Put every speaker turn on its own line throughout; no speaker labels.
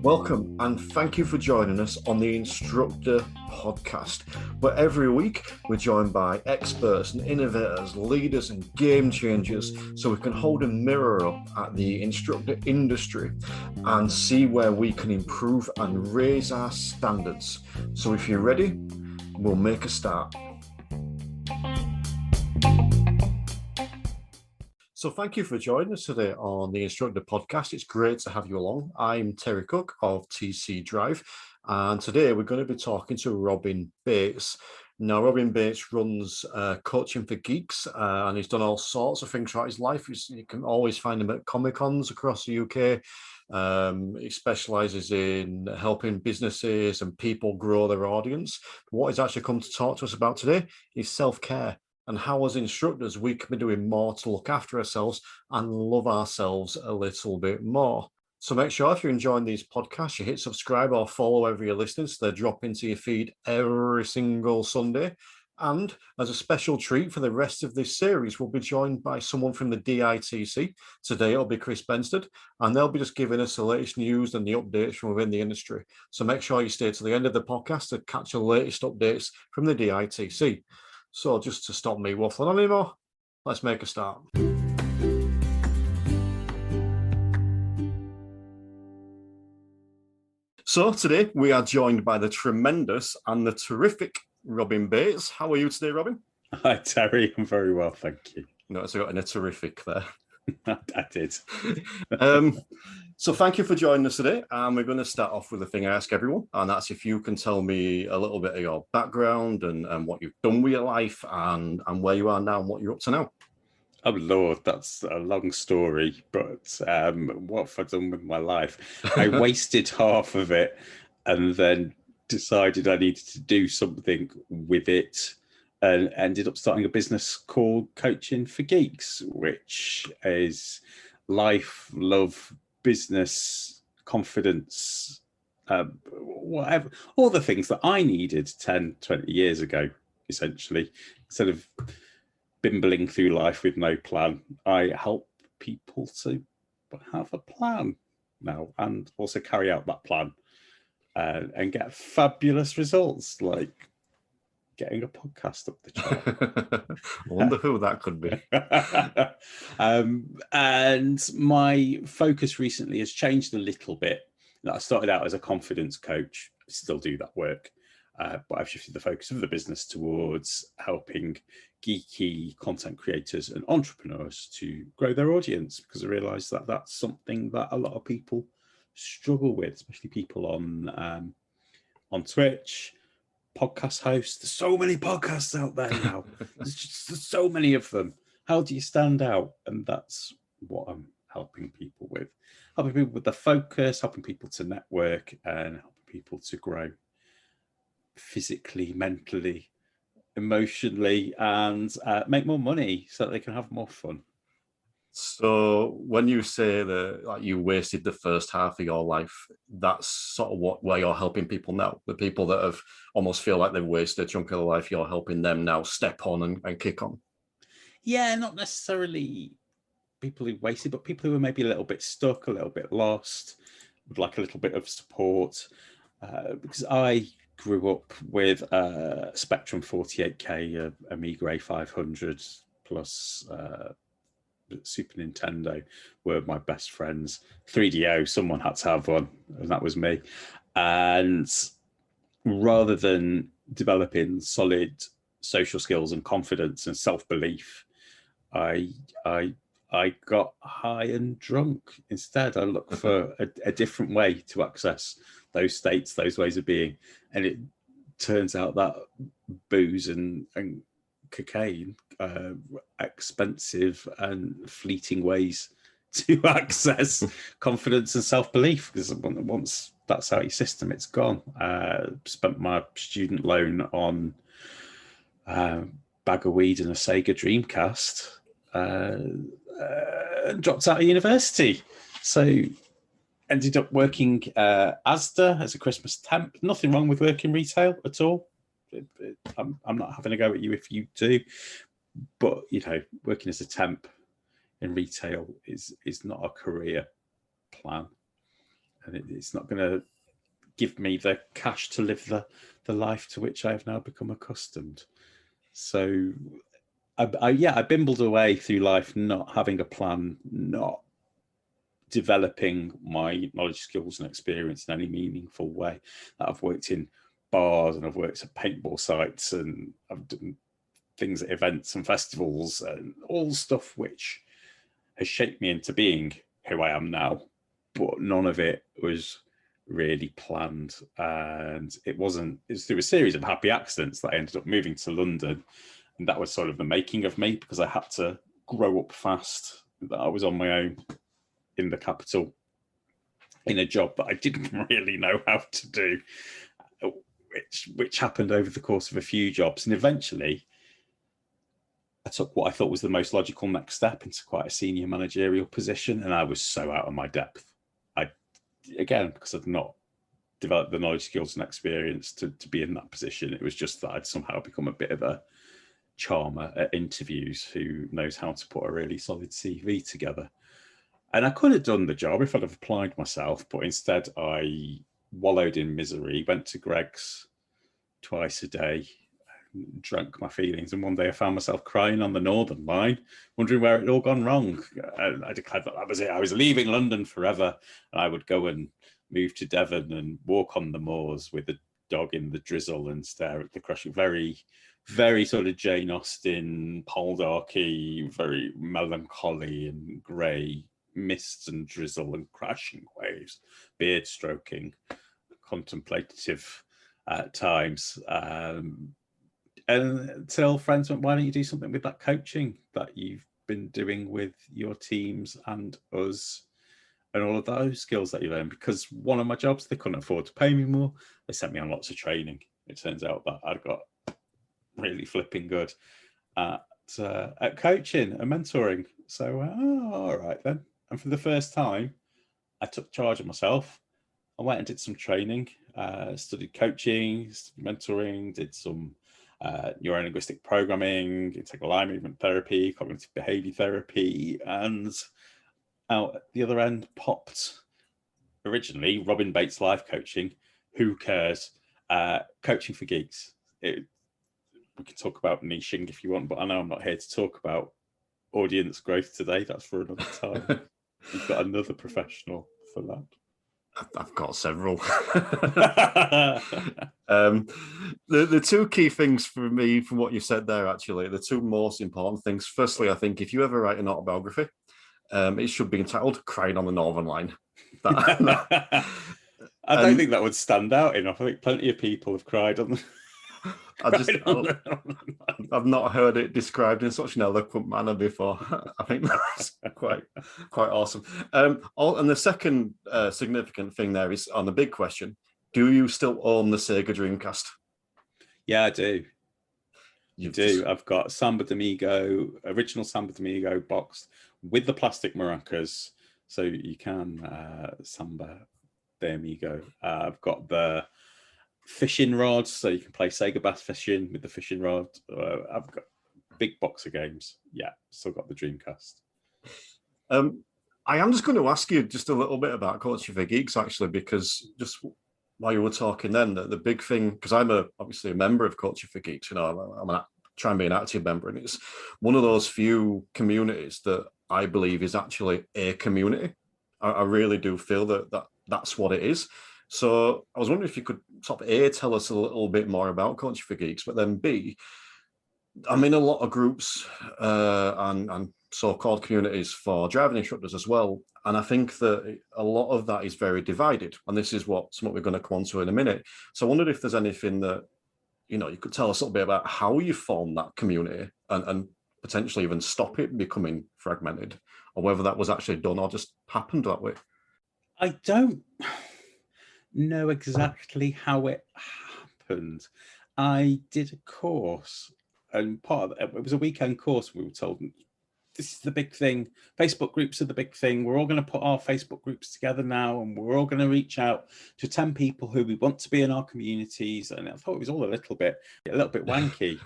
Welcome and thank you for joining us on the Instructor Podcast, where every week we're joined by experts and innovators, leaders and game changers, so we can hold a mirror up at the instructor industry and see where we can improve and raise our standards. So if you're ready, we'll make a start. So thank you for joining us today on the Instructor Podcast. It's great to have you along. I'm Terry Cook of TC Drive, and today we're going to be talking to Robin Bates. Now, Robin Bates runs Coaching for Geeks, and he's done all sorts of things throughout his life. You can always find him at Comic-Cons across the UK. He specialises in helping businesses and people grow their audience. But what he's actually come to talk to us about today is self-care, and how as instructors we can be doing more to look after ourselves and love ourselves a little bit more. So make sure if you're enjoying these podcasts, you hit subscribe or follow wherever you're listening so they drop into your feed every single Sunday. And as a special treat for the rest of this series, we'll be joined by someone from the DITC. Today it'll be Chris Benstead, and they'll be just giving us the latest news and the updates from within the industry. So make sure you stay to the end of the podcast to catch the latest updates from the DITC. So just to stop me waffling on anymore, let's make a start. So today we are joined by the tremendous and the terrific Robin Bates. How are you today, Robin?
Hi, Terry. I'm very well, thank you.
Notice I got in a terrific there.
I did.
So thank you for joining us today. And we're going to start off with the thing I ask everyone. And that's if you can tell me a little bit of your background and what you've done with your life and where you are now and what you're up to now.
Oh, Lord, that's a long story. But what have I done with my life? I wasted half of it and then decided I needed to do something with it and ended up starting a business called Coaching for Geeks, which is life, love, business, confidence, whatever, all the things that I needed 10, 20 years ago, essentially. Instead of bimbling through life with no plan, I help people to have a plan now and also carry out that plan and get fabulous results, like getting a podcast up the chart.
I wonder who that could be.
And my focus recently has changed a little bit. I started out as a confidence coach, I still do that work, but I've shifted the focus of the business towards helping geeky content creators and entrepreneurs to grow their audience, because I realised that that's something that a lot of people struggle with, especially people on Twitch. Podcast hosts. There's so many podcasts out there now. There's so many of them. How do you stand out? And that's what I'm helping people with. Helping people with the focus, helping people to network, and helping people to grow physically, mentally, emotionally, and make more money so that they can have more fun.
So when you say that like you wasted the first half of your life, that's sort of where you're helping people now. The people that have almost feel like they've wasted a chunk of their life, you're helping them now step on and kick on.
Yeah, not necessarily people who wasted, but people who are maybe a little bit stuck, a little bit lost, would like a little bit of support. Because I grew up with a Spectrum 48K, Amiga A500 plus Super Nintendo were my best friends. 3DO, someone had to have one, and that was me. And rather than developing solid social skills and confidence and self-belief, I got high and drunk. Instead, I looked for a different way to access those states, those ways of being. And it turns out that booze and cocaine, expensive and fleeting ways to access confidence and self-belief, because once that's out of your system, it's gone. Spent my student loan on a bag of weed and a Sega Dreamcast, and dropped out of university. So ended up working Asda as a Christmas temp. Nothing wrong with working retail at all. I'm not having a go at you if you do, but working as a temp in retail is not a career plan. and it's not going to give me the cash to live the life to which I have now become accustomed. So I bimbled away through life not having a plan, not developing my knowledge, skills, and experience in any meaningful way. I've worked in bars and I've worked at paintball sites and I've done things at events and festivals and all stuff which has shaped me into being who I am now, but none of it was really planned. And it was through a series of happy accidents that I ended up moving to London. And that was sort of the making of me, because I had to grow up fast. That I was on my own in the capital in a job that I didn't really know how to do, which happened over the course of a few jobs. And eventually I took what I thought was the most logical next step into quite a senior managerial position. And I was so out of my depth. Again, because I'd not developed the knowledge, skills, and experience to be in that position. It was just that I'd somehow become a bit of a charmer at interviews who knows how to put a really solid CV together. And I could have done the job if I'd have applied myself, but instead I wallowed in misery, went to Greg's twice a day, drank my feelings, and one day I found myself crying on the Northern Line, wondering where it had all gone wrong. I declared that was it. I was leaving London forever, and I would go and move to Devon and walk on the moors with a dog in the drizzle and stare at the crushing, very, very sort of Jane Austen, Poldarky, very melancholy and grey mists and drizzle and crashing waves, beard stroking, contemplative at times. And until friends went, why don't you do something with that coaching that you've been doing with your teams and us and all of those skills that you learn? Because one of my jobs, they couldn't afford to pay me more. They sent me on lots of training. It turns out that I'd got really flipping good at coaching and mentoring. So, all right then. And for the first time, I took charge of myself. I went and did some training, studied coaching, mentoring, did some neuro-linguistic programming, integral eye movement therapy, cognitive behavior therapy, and out at the other end popped originally Robin Bates life coaching. Who cares? Coaching for geeks. We can talk about niching if you want, but I know I'm not here to talk about audience growth today. That's for another time. You've got another professional for that.
I've got several. The two key things for me from what you said there, actually, the two most important things. Firstly, I think if you ever write an autobiography, it should be entitled Crying on the Northern Line.
I don't think that would stand out enough. I think plenty of people have cried on the...
I've not heard it described in such an eloquent manner before. I think that's quite awesome. And the second significant thing there is on the big question: do you still own the Sega Dreamcast?
Yeah, I do. You do. I've got Samba D'Amigo, original Samba D'Amigo box with the plastic maracas, so you can Samba D'Amigo. I've got the fishing rods, so you can play Sega bass fishing with the fishing rod. I've got a big box of games. Yeah, still got the Dreamcast.
I am just going to ask you just a little bit about Culture for Geeks, actually, because just while you were talking then, the big thing, because I'm obviously a member of Culture for Geeks, I'm trying to be an active member, and it's one of those few communities that I believe is actually a community. I really do feel that's what it is. So I was wondering if you could sort of A, tell us a little bit more about Culture for Geeks, but then B, I'm in a lot of groups and so-called communities for driving instructors as well. And I think that a lot of that is very divided. And this is something we're going to come on to in a minute. So I wondered if there's anything that, you could tell us a little bit about how you formed that community and potentially even stop it becoming fragmented, or whether that was actually done or just happened that way.
I don't know exactly how it happened. I did a course, and part of it was a weekend course. We were told this is the big thing. Facebook groups are the big thing. We're all going to put our Facebook groups together now, and we're all going to reach out to 10 people who we want to be in our communities. And I thought it was all a little bit wanky.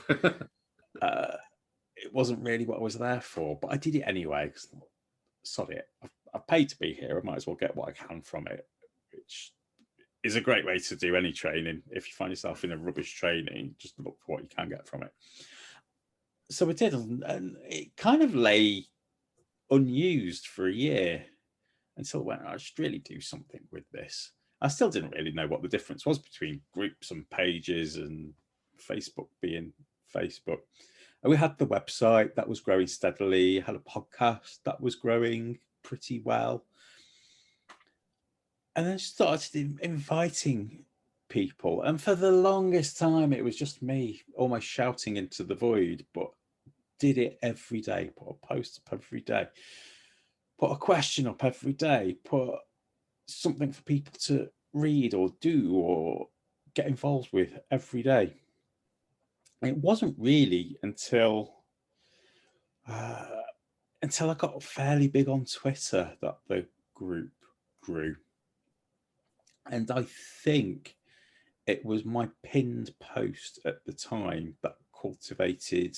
It wasn't really what I was there for, but I did it anyway. Sorry, I've paid to be here. I might as well get what I can from it. which is a great way to do any training. If you find yourself in a rubbish training, just look for what you can get from it. So we did, and it kind of lay unused for a year until when I should really do something with this. I still didn't really know what the difference was between groups and pages and Facebook being Facebook. And we had the website that was growing steadily, had a podcast that was growing pretty well. And then started inviting people. And for the longest time, it was just me almost shouting into the void, but did it every day, put a post up every day, put a question up every day, put something for people to read or do or get involved with every day. And it wasn't really until I got fairly big on Twitter that the group grew. And I think it was my pinned post at the time that cultivated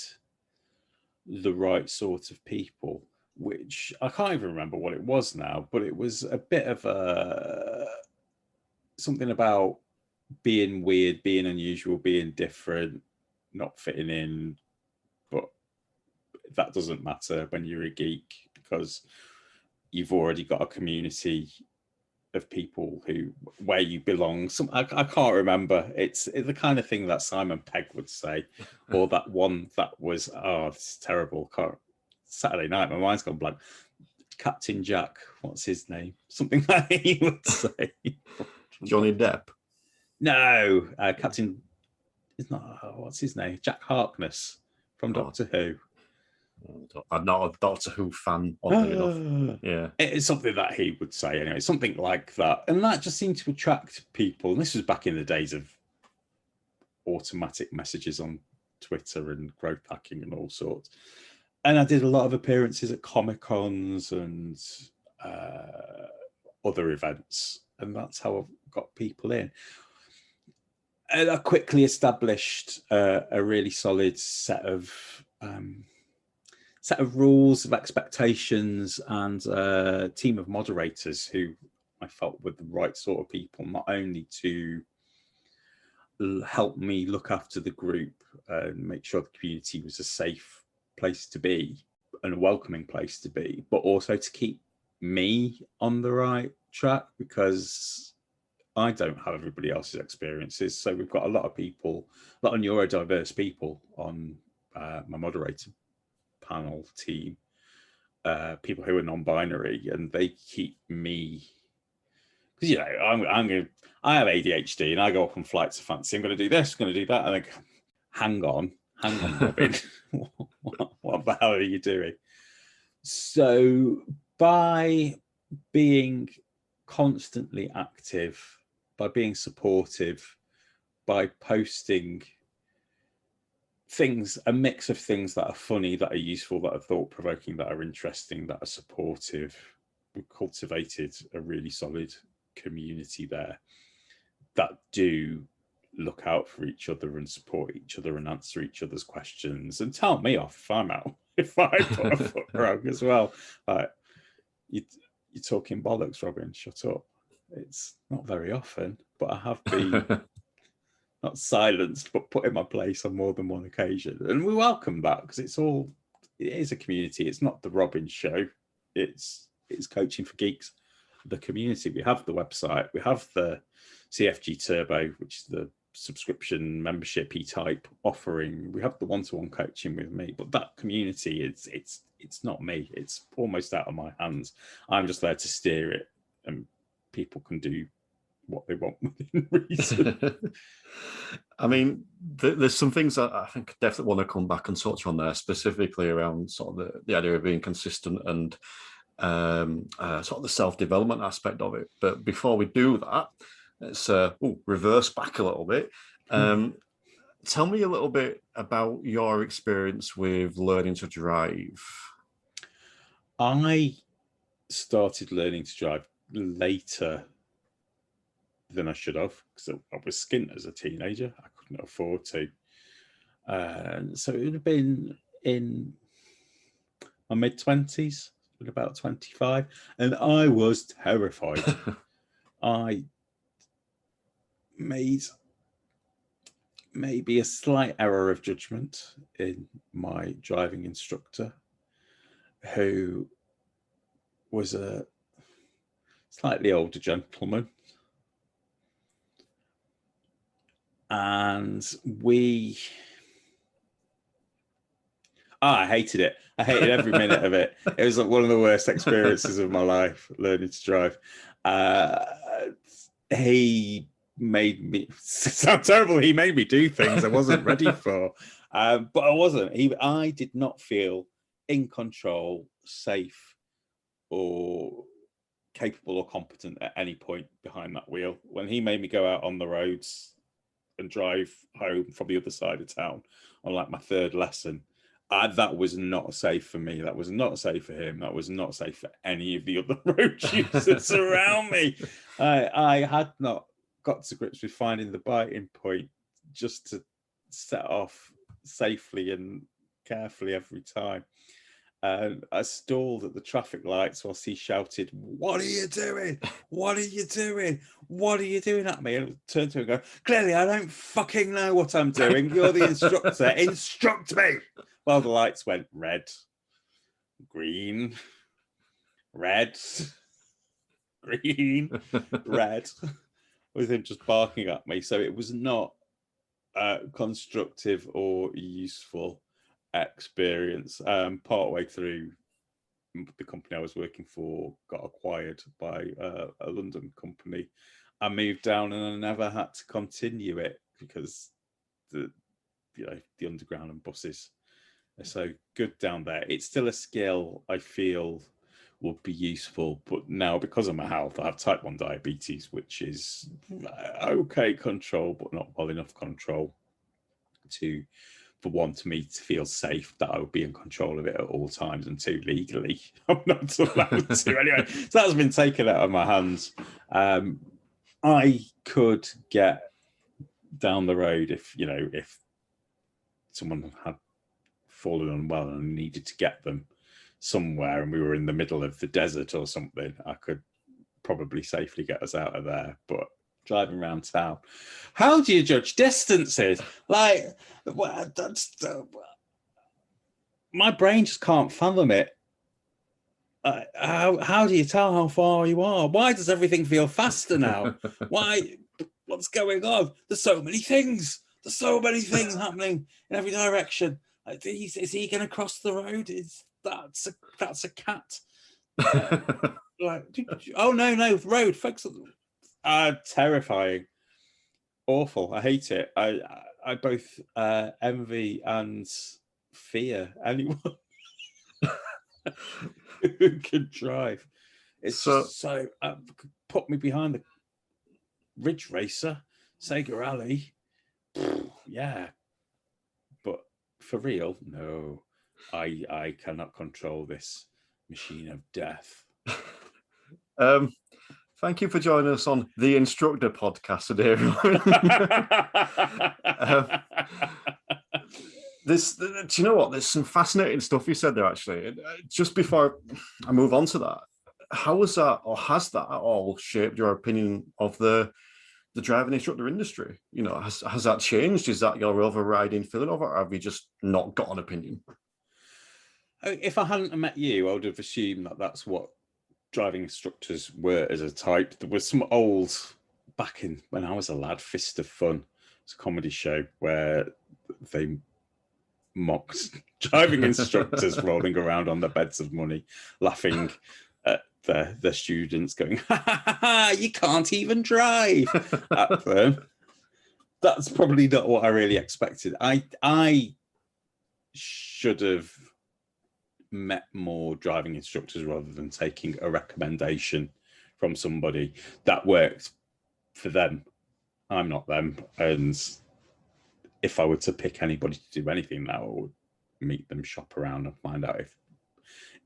the right sort of people, which I can't even remember what it was now, but it was a bit of something about being weird, being unusual, being different, not fitting in. But that doesn't matter when you're a geek, because you've already got a community of people where you belong. I can't remember. It's the kind of thing that Simon Pegg would say, or that one that was, oh, this is terrible. Saturday night, my mind's gone blank. Captain Jack, what's his name? Something that he would say.
Johnny Depp.
No, Captain is not. What's his name? Jack Harkness from Doctor Who.
I'm not a Doctor Who fan, oddly enough. Yeah,
it's something that he would say anyway, something like that, and that just seemed to attract people. And this was back in the days of automatic messages on Twitter and growth hacking and all sorts. And I did a lot of appearances at Comic-Cons and other events, and that's how I got people in. And I quickly established a really solid set of rules, of expectations, and a team of moderators who I felt were the right sort of people, not only to help me look after the group and make sure the community was a safe place to be and a welcoming place to be, but also to keep me on the right track, because I don't have everybody else's experiences. So we've got a lot of people, a lot of neurodiverse people on my moderator panel team, people who are non-binary, and they keep me, because I have ADHD and I go up on flights of fancy. I'm going to do this, I'm going to do that, and I go, hang on, Robin, what the hell are you doing? So by being constantly active, by being supportive, by posting things, a mix of things that are funny, that are useful, that are thought-provoking, that are interesting, that are supportive, we've cultivated a really solid community there that do look out for each other and support each other and answer each other's questions and tell me off if I'm out, if I put a foot wrong as well. You're talking bollocks, Robin, shut up. It's not very often, but I have been not silenced, but put in my place on more than one occasion. And we welcome that, because it is a community. It's not the Robin show. It's coaching for geeks, the community. We have the website, we have the CFG Turbo, which is the subscription membership type offering. We have the one-to-one coaching with me, but that community, it's not me. It's almost out of my hands. I'm just there to steer it, and people can do what they want within reason.
I mean, there's some things that I think I definitely want to come back and touch on there, specifically around sort of the idea of being consistent and sort of the self-development aspect of it. But before we do that, let's reverse back a little bit. Tell me a little bit about your experience with learning to drive.
I started learning to drive later than I should have, because I was skint as a teenager. I couldn't afford to. So it would have been in my mid-20s, about 25, and I was terrified. I made maybe a slight error of judgment in my driving instructor, who was a slightly older gentleman. And I hated it. I hated every minute of it. It was like one of the worst experiences of my life, learning to drive. He made me sound terrible. He made me do things I wasn't ready for, but I wasn't. I did not feel in control, safe, or capable or competent at any point behind that wheel. When he made me go out on the roads and drive home from the other side of town on like my third lesson, that was not safe for me. That was not safe for him. That was not safe for any of the other road users around me. I had not got to grips with finding the biting point just to set off safely and carefully every time. I stalled at the traffic lights whilst he shouted, "What are you doing? What are you doing? What are you doing?" at me. And I turned to him and go, "Clearly, I don't fucking know what I'm doing. You're the instructor. Instruct me." Well, the lights went red, green, red, green, red, with him just barking at me. So it was not constructive or useful experience. Partway through, the company I was working for got acquired by a London company. I moved down and I never had to continue it because the underground and buses are so good down there. It's still a skill I feel would be useful, but now because of my health, I have type 1 diabetes, which is okay control, but not well enough control for one, to me to feel safe that I would be in control of it at all times, and two, legally I'm not allowed to anyway. So that's been taken out of my hands. I could get down the road if someone had fallen unwell and I needed to get them somewhere and we were in the middle of the desert or something, I could probably safely get us out of there. But driving around town, how do you judge distances? Like, my brain just can't fathom it. How do you tell how far you are? Why does everything feel faster now? Why? What's going on? There's so many things. There's so many things happening in every direction. Is he going to cross the road? That's a cat. Oh no, road, folks. Terrifying, awful. I hate it. I both envy and fear anyone who can drive. It's just so put me behind the Ridge Racer, Sega Rally. Yeah, but for real, no. I cannot control this machine of death.
Thank you for joining us on the Instructor podcast today, do you know what? There's some fascinating stuff you said there, actually. Just before I move on to that, how was that, or has that at all shaped your opinion of the driving instructor industry? Has that changed? Is that your overriding feeling of it, or have you just not got an opinion?
If I hadn't met you, I would have assumed that that's what driving instructors were as a type. There was some old, back in when I was a lad, Fist of Fun. It's a comedy show where they mocked driving instructors rolling around on their beds of money, laughing at their students, going, "Ha ha ha! You can't even drive!" at them. That's probably not what I really expected. I should have met more driving instructors rather than taking a recommendation from somebody that worked for them. I'm not them, and if I were to pick anybody to do anything now, I would meet them, shop around, and find out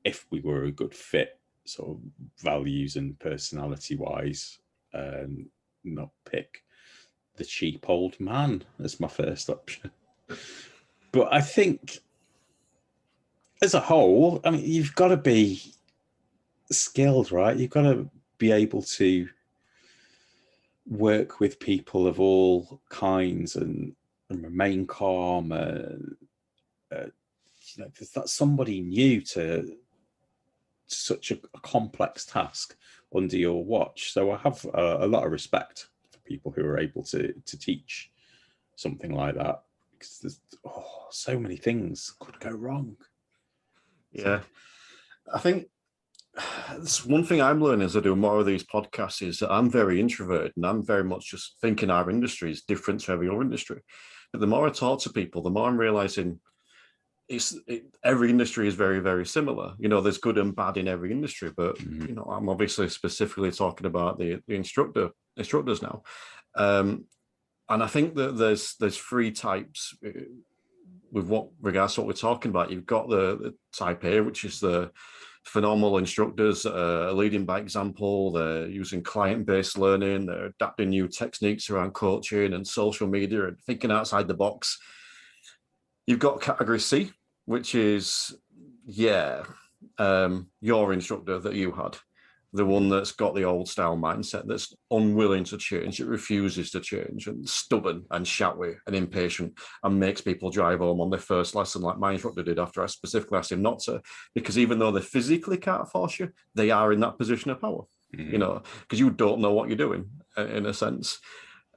if we were a good fit, sort of values and personality wise, and not pick the cheap old man as my first option. But I think as a whole, I mean, you've got to be skilled, right? You've got to be able to work with people of all kinds and remain calm. That's somebody new to such a complex task under your watch. So I have a lot of respect for people who are able to teach something like that, because there's so many things could go wrong.
Yeah, I think it's one thing I'm learning as I do more of these podcasts is that I'm very introverted and I'm very much just thinking our industry is different to every other industry. But the more I talk to people, the more I'm realizing every industry is very, very similar. There's good and bad in every industry, but I'm obviously specifically talking about the instructors now. And I think that there's three types with what regards to what we're talking about. You've got the type A, which is the phenomenal instructors leading by example. They're using client-based learning. They're adapting new techniques around coaching and social media and thinking outside the box. You've got category C, which is, your instructor that you had, the one that's got the old style mindset, that's unwilling to change, it refuses to change, and stubborn and shouty and impatient, and makes people drive home on their first lesson, like my instructor did after I specifically asked him not to, because even though they physically can't force you, they are in that position of power, because you don't know what you're doing, in a sense.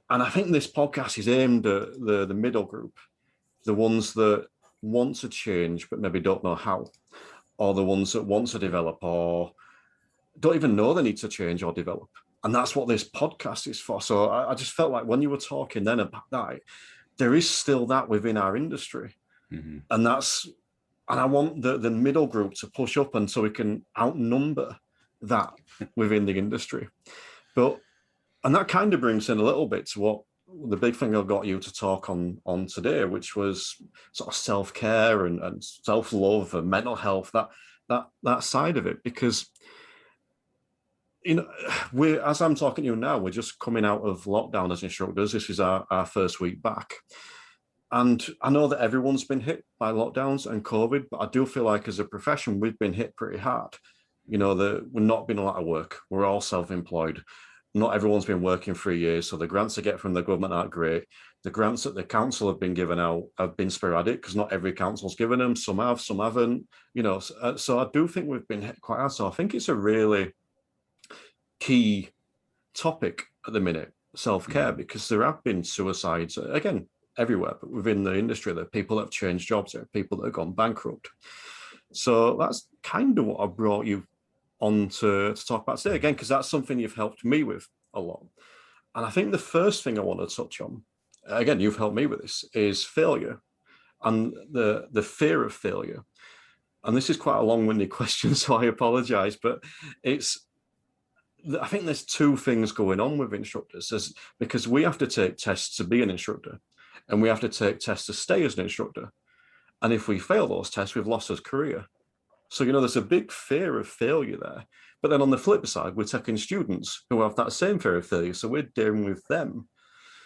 And I think this podcast is aimed at the middle group, the ones that want to change but maybe don't know how, or the ones that want to develop or don't even know they need to change or develop. And that's what this podcast is for. So I just felt like when you were talking then about that, there is still that within our industry. And I want the middle group to push up, and so we can outnumber that within the industry. And that kind of brings in a little bit to what the big thing I got you to talk on today, which was sort of self-care and self-love and mental health, that side of it. Because as I'm talking to you now, we're just coming out of lockdown as instructors. This is our first week back. And I know that everyone's been hit by lockdowns and COVID, but I do feel like as a profession, we've been hit pretty hard. We're not been a lot of work. We're all self-employed. Not everyone's been working 3 years, so the grants they get from the government aren't great. The grants that the council have been given out have been sporadic, because not every council's given them. Some have, some haven't. So I do think we've been hit quite hard. So I think it's a really key topic at the minute, self-care, because there have been suicides, again, everywhere, but within the industry, there are people that have changed jobs, there are people that have gone bankrupt. So that's kind of what I brought you on to talk about today, again, because that's something you've helped me with a lot. And I think the first thing I want to touch on, again, you've helped me with this, is failure and the fear of failure. And this is quite a long-winded question, so I apologize, but I think there's two things going on with instructors, because we have to take tests to be an instructor, and we have to take tests to stay as an instructor. And if we fail those tests, we've lost our career. So, there's a big fear of failure there. But then on the flip side, we're taking students who have that same fear of failure, so we're dealing with them.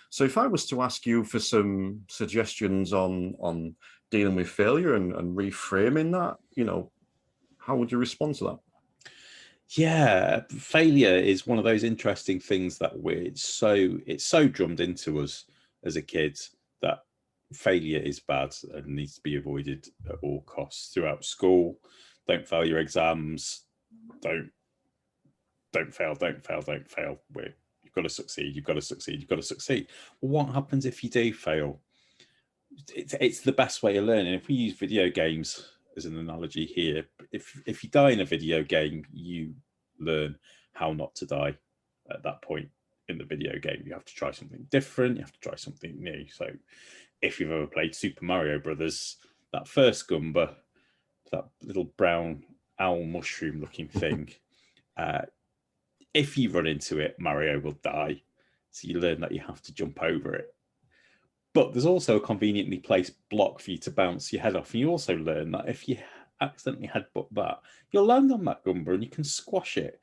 So if I was to ask you for some suggestions on dealing with failure and reframing that, how would you respond to that?
Yeah, failure is one of those interesting things that it's so drummed into us as a kid that failure is bad and needs to be avoided at all costs throughout school. Don't fail your exams. Don't fail. You've got to succeed. You've got to succeed. You've got to succeed. Well, what happens if you do fail? It's the best way of learning. If we use video games as an analogy here, if you die in a video game, you learn how not to die at that point in the video game. You have to try something different. You have to try something new. So if you've ever played Super Mario Brothers, that first Goomba, that little brown owl mushroom looking thing, if you run into it, Mario will die. So you learn that you have to jump over it. But there's also a conveniently placed block for you to bounce your head off. And you also learn that if you accidentally headbutt that, you'll land on that Goomba and you can squash it.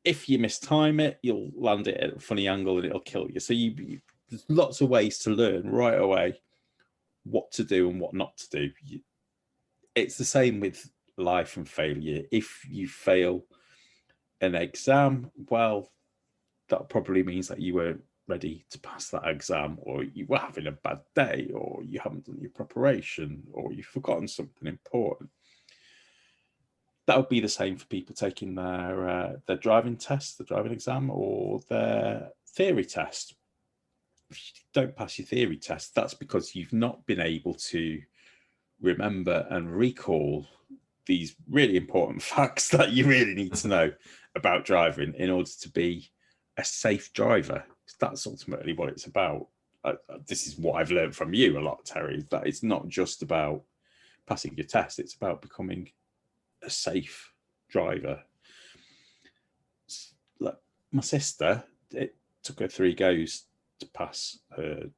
If you mistime it, you'll land it at a funny angle and it'll kill you. So there's lots of ways to learn right away what to do and what not to do. It's the same with life and failure. If you fail an exam, well, that probably means that you weren't ready to pass that exam, or you were having a bad day, or you haven't done your preparation, or you've forgotten something important. That would be the same for people taking their driving test, the driving exam, or their theory test. If you don't pass your theory test, that's because you've not been able to remember and recall these really important facts that you really need to know about driving in order to be a safe driver. That's ultimately what it's about. This is what I've learned from you a lot, Terry, that it's not just about passing your test, it's about becoming a safe driver. Like my sister, it took her 3 goes to pass her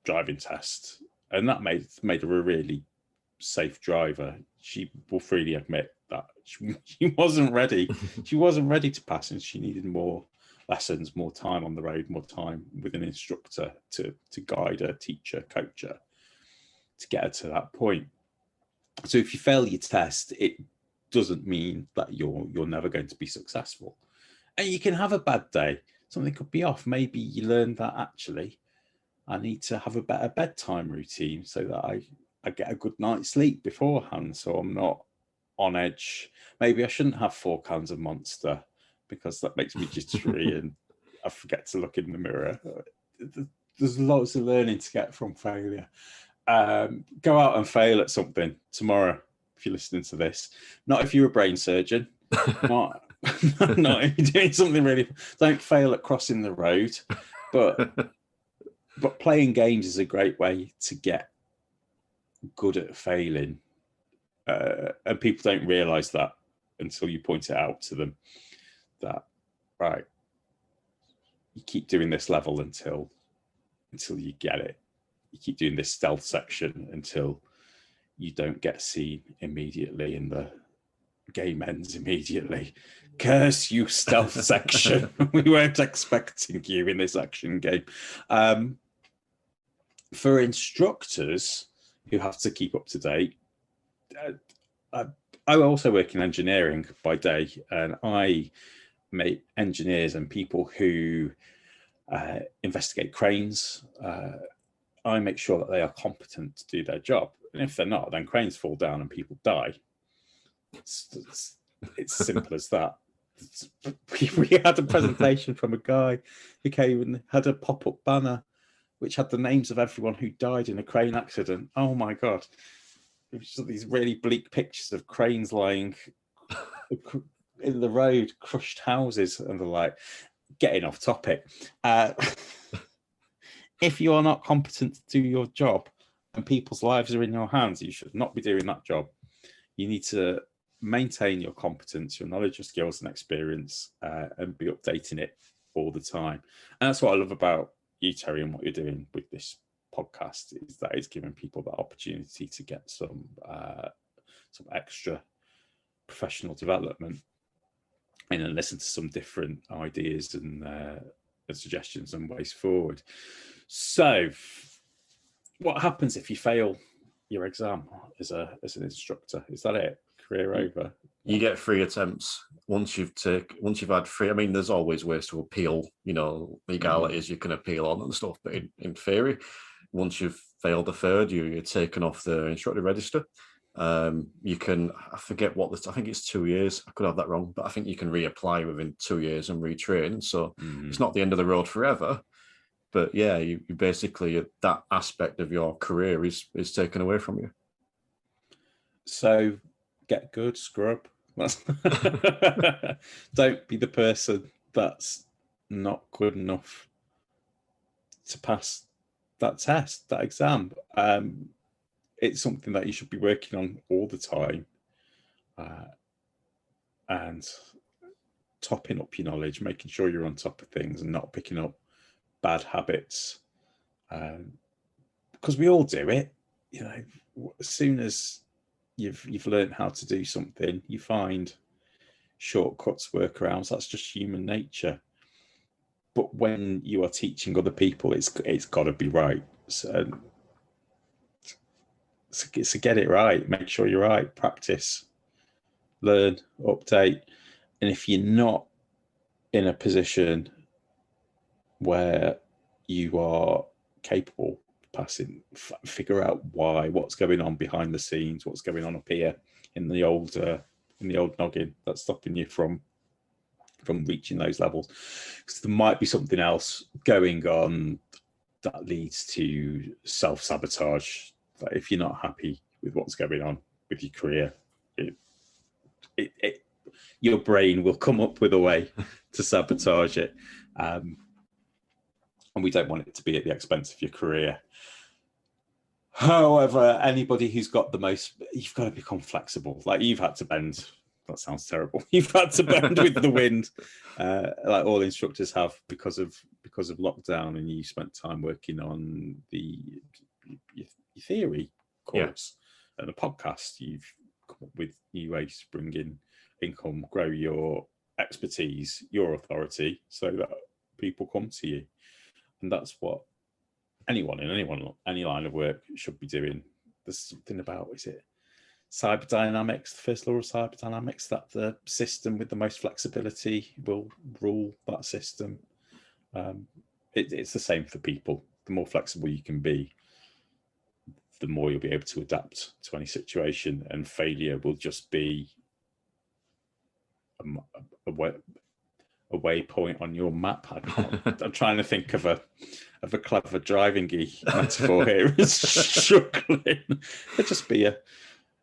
driving test, and that made her a really safe driver. She will freely admit that she wasn't ready. She wasn't ready to pass, and she needed more lessons, more time on the road, more time with an instructor to guide her, teach her, coach her to get her to that point. So if you fail your test, it doesn't mean that you're never going to be successful. And you can have a bad day. Something could be off. Maybe you learned that actually I need to have a better bedtime routine so that I get a good night's sleep beforehand, so I'm not on edge. Maybe I shouldn't have 4 cans of Monster because that makes me jittery and I forget to look in the mirror. There's lots of learning to get from failure. Go out and fail at something tomorrow if you're listening to this. Not if you're a brain surgeon. Not if you're doing something really. Don't fail at crossing the road. But playing games is a great way to get good at failing. And people don't realise that until you point it out to them. That, right, you keep doing this level until you get it. You keep doing this stealth section until you don't get seen immediately and the game ends immediately. Curse you, stealth section. We weren't expecting you in this action game. For instructors who have to keep up to date, I also work in engineering by day, and I make engineers and people who investigate cranes. I make sure that they are competent to do their job. And if they're not, then cranes fall down and people die. It's simple as that. We had a presentation from a guy who came and had a pop-up banner which had the names of everyone who died in a crane accident. Oh my God. It was just these really bleak pictures of cranes lying in the road, crushed houses, and the like. Getting off topic. If you are not competent to do your job and people's lives are in your hands, you should not be doing that job. You need to maintain your competence, your knowledge, your skills and experience, and be updating it all the time. And that's what I love about you, Terry, and what you're doing with this podcast, is that it's giving people that opportunity to get some extra professional development and then listen to some different ideas and suggestions and ways forward. So what happens if you fail your exam as an instructor? Is that it? Career over?
You get 3 attempts once you've had 3. I mean, there's always ways to appeal, legalities you can appeal on and stuff, but in theory, once you've failed the 3rd, you're taken off the instructor register. You can, I forget I think it's 2 years. I could have that wrong, but I think you can reapply within 2 years and retrain. So it's not the end of the road forever. But yeah, you basically, that aspect of your career is taken away from you.
So get good, scrub. Don't be the person that's not good enough to pass that test, that exam. It's something that you should be working on all the time, and topping up your knowledge, making sure you're on top of things and not picking up bad habits, because we all do it. As soon as you've learned how to do something, you find shortcuts, workarounds. That's just human nature. But when you are teaching other people, it's got to be right. So get it right. Make sure you're right. Practice, learn, update. And if you're not in a position where you are capable of passing, figure out why, what's going on behind the scenes, what's going on up here in the old noggin that's stopping you from reaching those levels. Because there might be something else going on that leads to self-sabotage. Like if you're not happy with what's going on with your career, your brain will come up with a way to sabotage it. And we don't want it to be at the expense of your career. However, anybody who's got the most, you've got to become flexible. Like you've had to bend. That sounds terrible. You've had to bend with the wind, like all instructors have because of lockdown, and you spent time working on your theory course and a podcast. You've come up with new ways to bring in income, grow your expertise, your authority, so that people come to you, and that's what anyone in any line of work should be doing. There's something about, is it cyberdynamics, the first law of cyberdynamics, that the system with the most flexibility will rule that system. It's the same for people. The more flexible you can be, the more you'll be able to adapt to any situation, and failure will just be a waypoint on your map. I'm trying to think of a clever driving metaphor here. It's struggling. It'd just be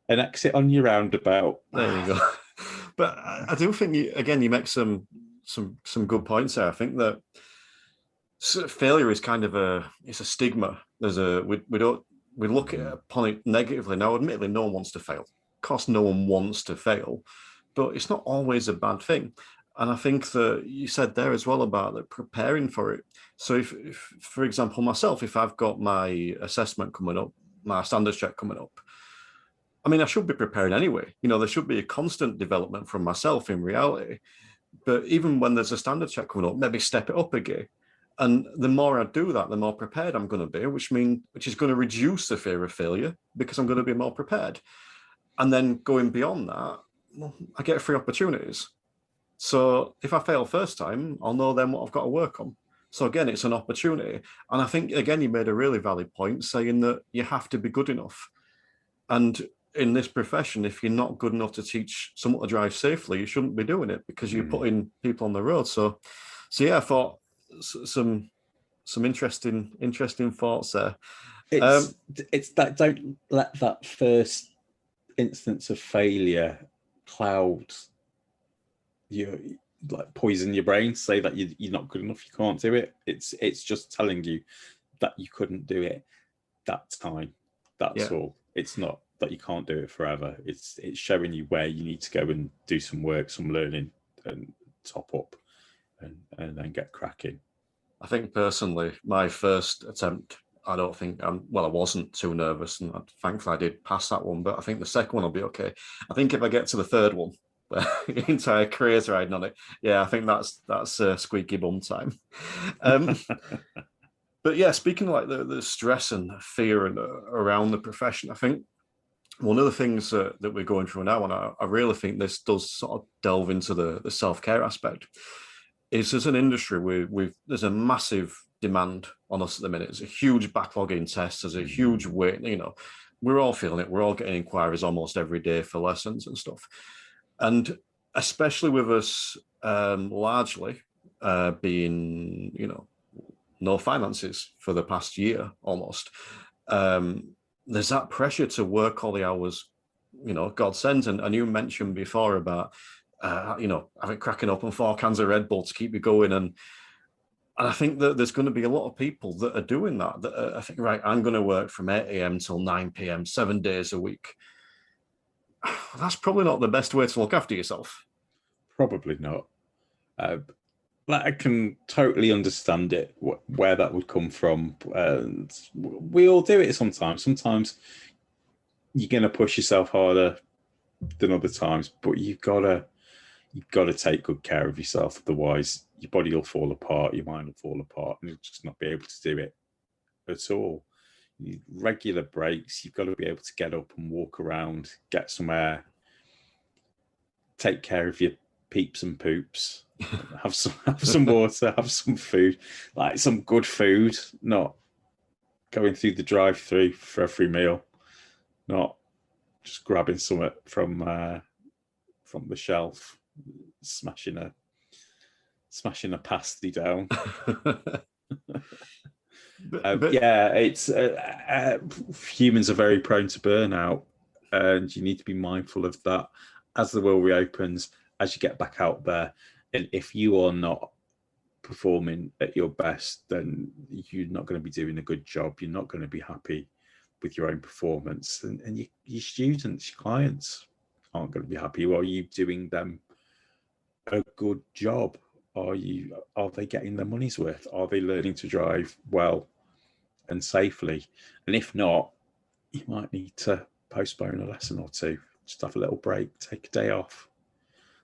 an exit on your roundabout.
There you go. But I do think you make some good points there. I think that failure is kind of it's a stigma. We look upon it negatively. Now, admittedly, no one wants to fail. Of course, no one wants to fail, but it's not always a bad thing. And I think that you said there as well about preparing for it. So if, for example, myself, if I've got my assessment coming up, my standards check coming up, I mean, I should be preparing anyway. There should be a constant development from myself in reality. But even when there's a standard check coming up, maybe step it up again. And the more I do that, the more prepared I'm going to be, which is going to reduce the fear of failure because I'm going to be more prepared. And then going beyond that, I get free opportunities. So if I fail first time, I'll know then what I've got to work on. So again, it's an opportunity. And I think, again, you made a really valid point saying that you have to be good enough. And in this profession, if you're not good enough to teach someone to drive safely, you shouldn't be doing it because you're putting people on the road. So yeah, I thought some interesting thoughts there.
It's that, don't let that first instance of failure cloud you, like poison your brain, say that you're not good enough, you can't do it. It's just telling you that you couldn't do it that time. That's all. It's not that you can't do it forever. It's showing you where you need to go and do some work, some learning, and top up, and then get cracking.
I think personally, my first attempt, I don't think I wasn't too nervous, and thankfully I did pass that one. But I think the second one will be okay. I think if I get to the third one, the entire career's riding on it. Yeah, I think that's squeaky bum time. But yeah, speaking of like the stress and fear and around the profession, I think one of the things that we're going through now, and I really think this does sort of delve into the self-care aspect, is as an industry, there's a massive demand on us at the minute. There's a huge backlog in tests. There's a huge wait. We're all feeling it. We're all getting inquiries almost every day for lessons and stuff. And especially with us largely being, no finances for the past year almost, there's that pressure to work all the hours, God sends. And you mentioned before about, having cracking open 4 cans of Red Bull to keep you going. And I think that there's going to be a lot of people that are doing that. I think, right, I'm going to work from 8 a.m. till 9 p.m., 7 days a week. That's probably not the best way to look after yourself.
Probably not. I can totally understand it, where that would come from. And we all do it sometimes. Sometimes you're going to push yourself harder than other times, but you've got to take good care of yourself. Otherwise, your body will fall apart, your mind will fall apart, and you'll just not be able to do it at all. Regular breaks, you've got to be able to get up and walk around, get some air, take care of your peeps and poops, Have some water, have some food, like some good food, not going through the drive-through for every meal, not just grabbing something from the shelf, smashing a pasty down.
but
Yeah, it's humans are very prone to burnout, and you need to be mindful of that as the world reopens, as you get back out there. And if you are not performing at your best, then you're not going to be doing a good job. You're not going to be happy with your own performance, and your students, your clients aren't going to be happy. Are you doing them a good job? Are they getting their money's worth? Are they learning to drive well and safely? And if not, you might need to postpone a lesson or two, just have a little break, take a day off.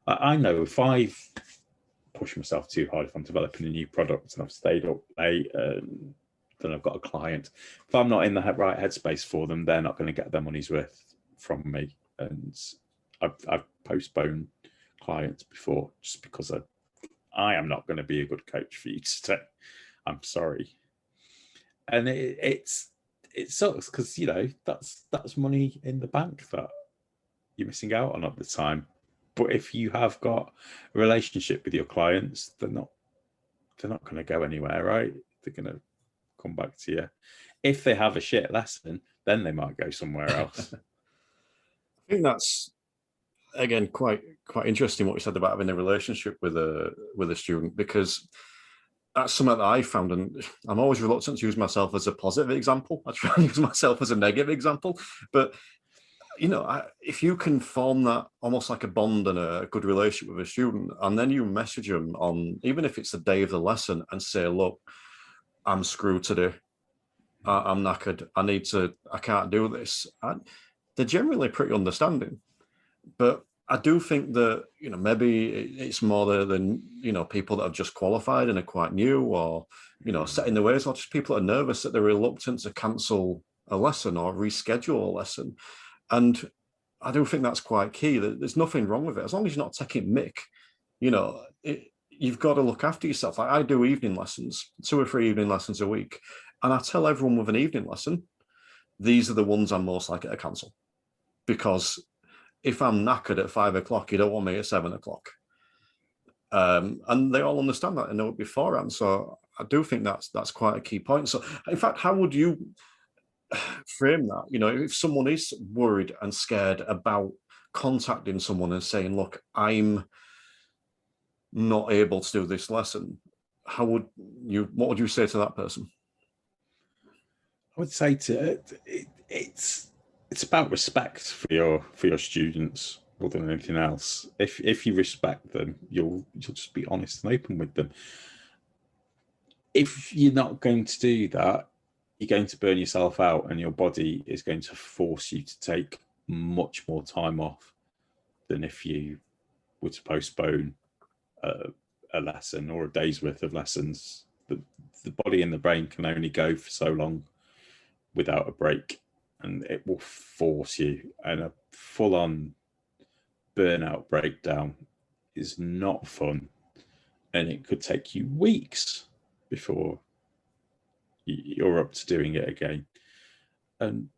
I know if I've pushed myself too hard, if I'm developing a new product and I've stayed up late, then I've got a client. If I'm not in the right headspace for them, they're not going to get their money's worth from me. And I've postponed clients before just because I am not going to be a good coach for you today. I'm sorry. And it sucks because, you know, that's money in the bank that you're missing out on at the time. But if you have got a relationship with your clients, they're not going to go anywhere, right? They're going to come back to you. If they have a shit lesson, then they might go somewhere else.
I think that's, again, quite interesting what you said about having a relationship with a student, because that's something that I found, and I'm always reluctant to use myself as a positive example. I try and use myself as a negative example, but you know, if you can form that almost like a bond and a good relationship with a student, and then you message them on, even if it's the day of the lesson, and say, look, I'm screwed today, I'm knackered, I can't do this. They're generally pretty understanding. But I do think that, you know, maybe it's more than, you know, people that have just qualified and are quite new, or, you know, set in their ways, or just people that are nervous that they're reluctant to cancel a lesson or reschedule a lesson. And I do think that's quite key. There's nothing wrong with it as long as you're not taking mick. You know, you've got to look after yourself. Like, I do evening lessons, 2 or 3 evening lessons a week, and I tell everyone with an evening lesson, these are the ones I'm most likely to cancel, because if I'm knackered at 5 o'clock, you don't want me at 7 o'clock. And they all understand that and know it beforehand. So I do think that's quite a key point. So, in fact, how would you frame that? You know, if someone is worried and scared about contacting someone and saying, look, I'm not able to do this lesson, what would you say to that person?
I would say it's about respect for your students more than anything else. If you respect them, you'll just be honest and open with them. If you're not going to do that, you're going to burn yourself out, and your body is going to force you to take much more time off than if you were to postpone a lesson or a day's worth of lessons. The body and the brain can only go for so long without a break, and it will force you. And a full-on burnout breakdown is not fun, and it could take you weeks before you're up to doing it again. And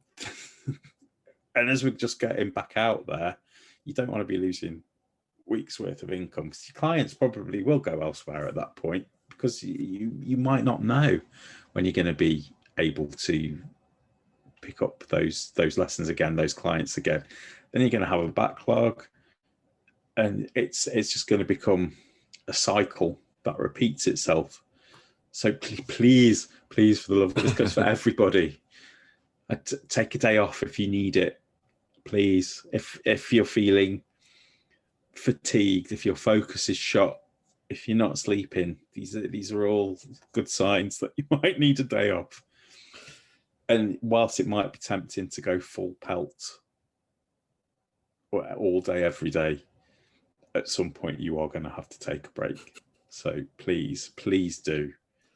and as we're just getting back out there, you don't want to be losing weeks worth of income, because your clients probably will go elsewhere at that point, because you might not know when you're going to be able to pick up those lessons again, those clients again. Then you're going to have a backlog, and it's just going to become a cycle that repeats itself. So please, for the love of God, this goes for everybody. Take a day off if you need it, please. If you're feeling fatigued, if your focus is shot, if you're not sleeping, these are all good signs that you might need a day off. And whilst it might be tempting to go full pelt all day, every day, at some point you are going to have to take a break. So please do,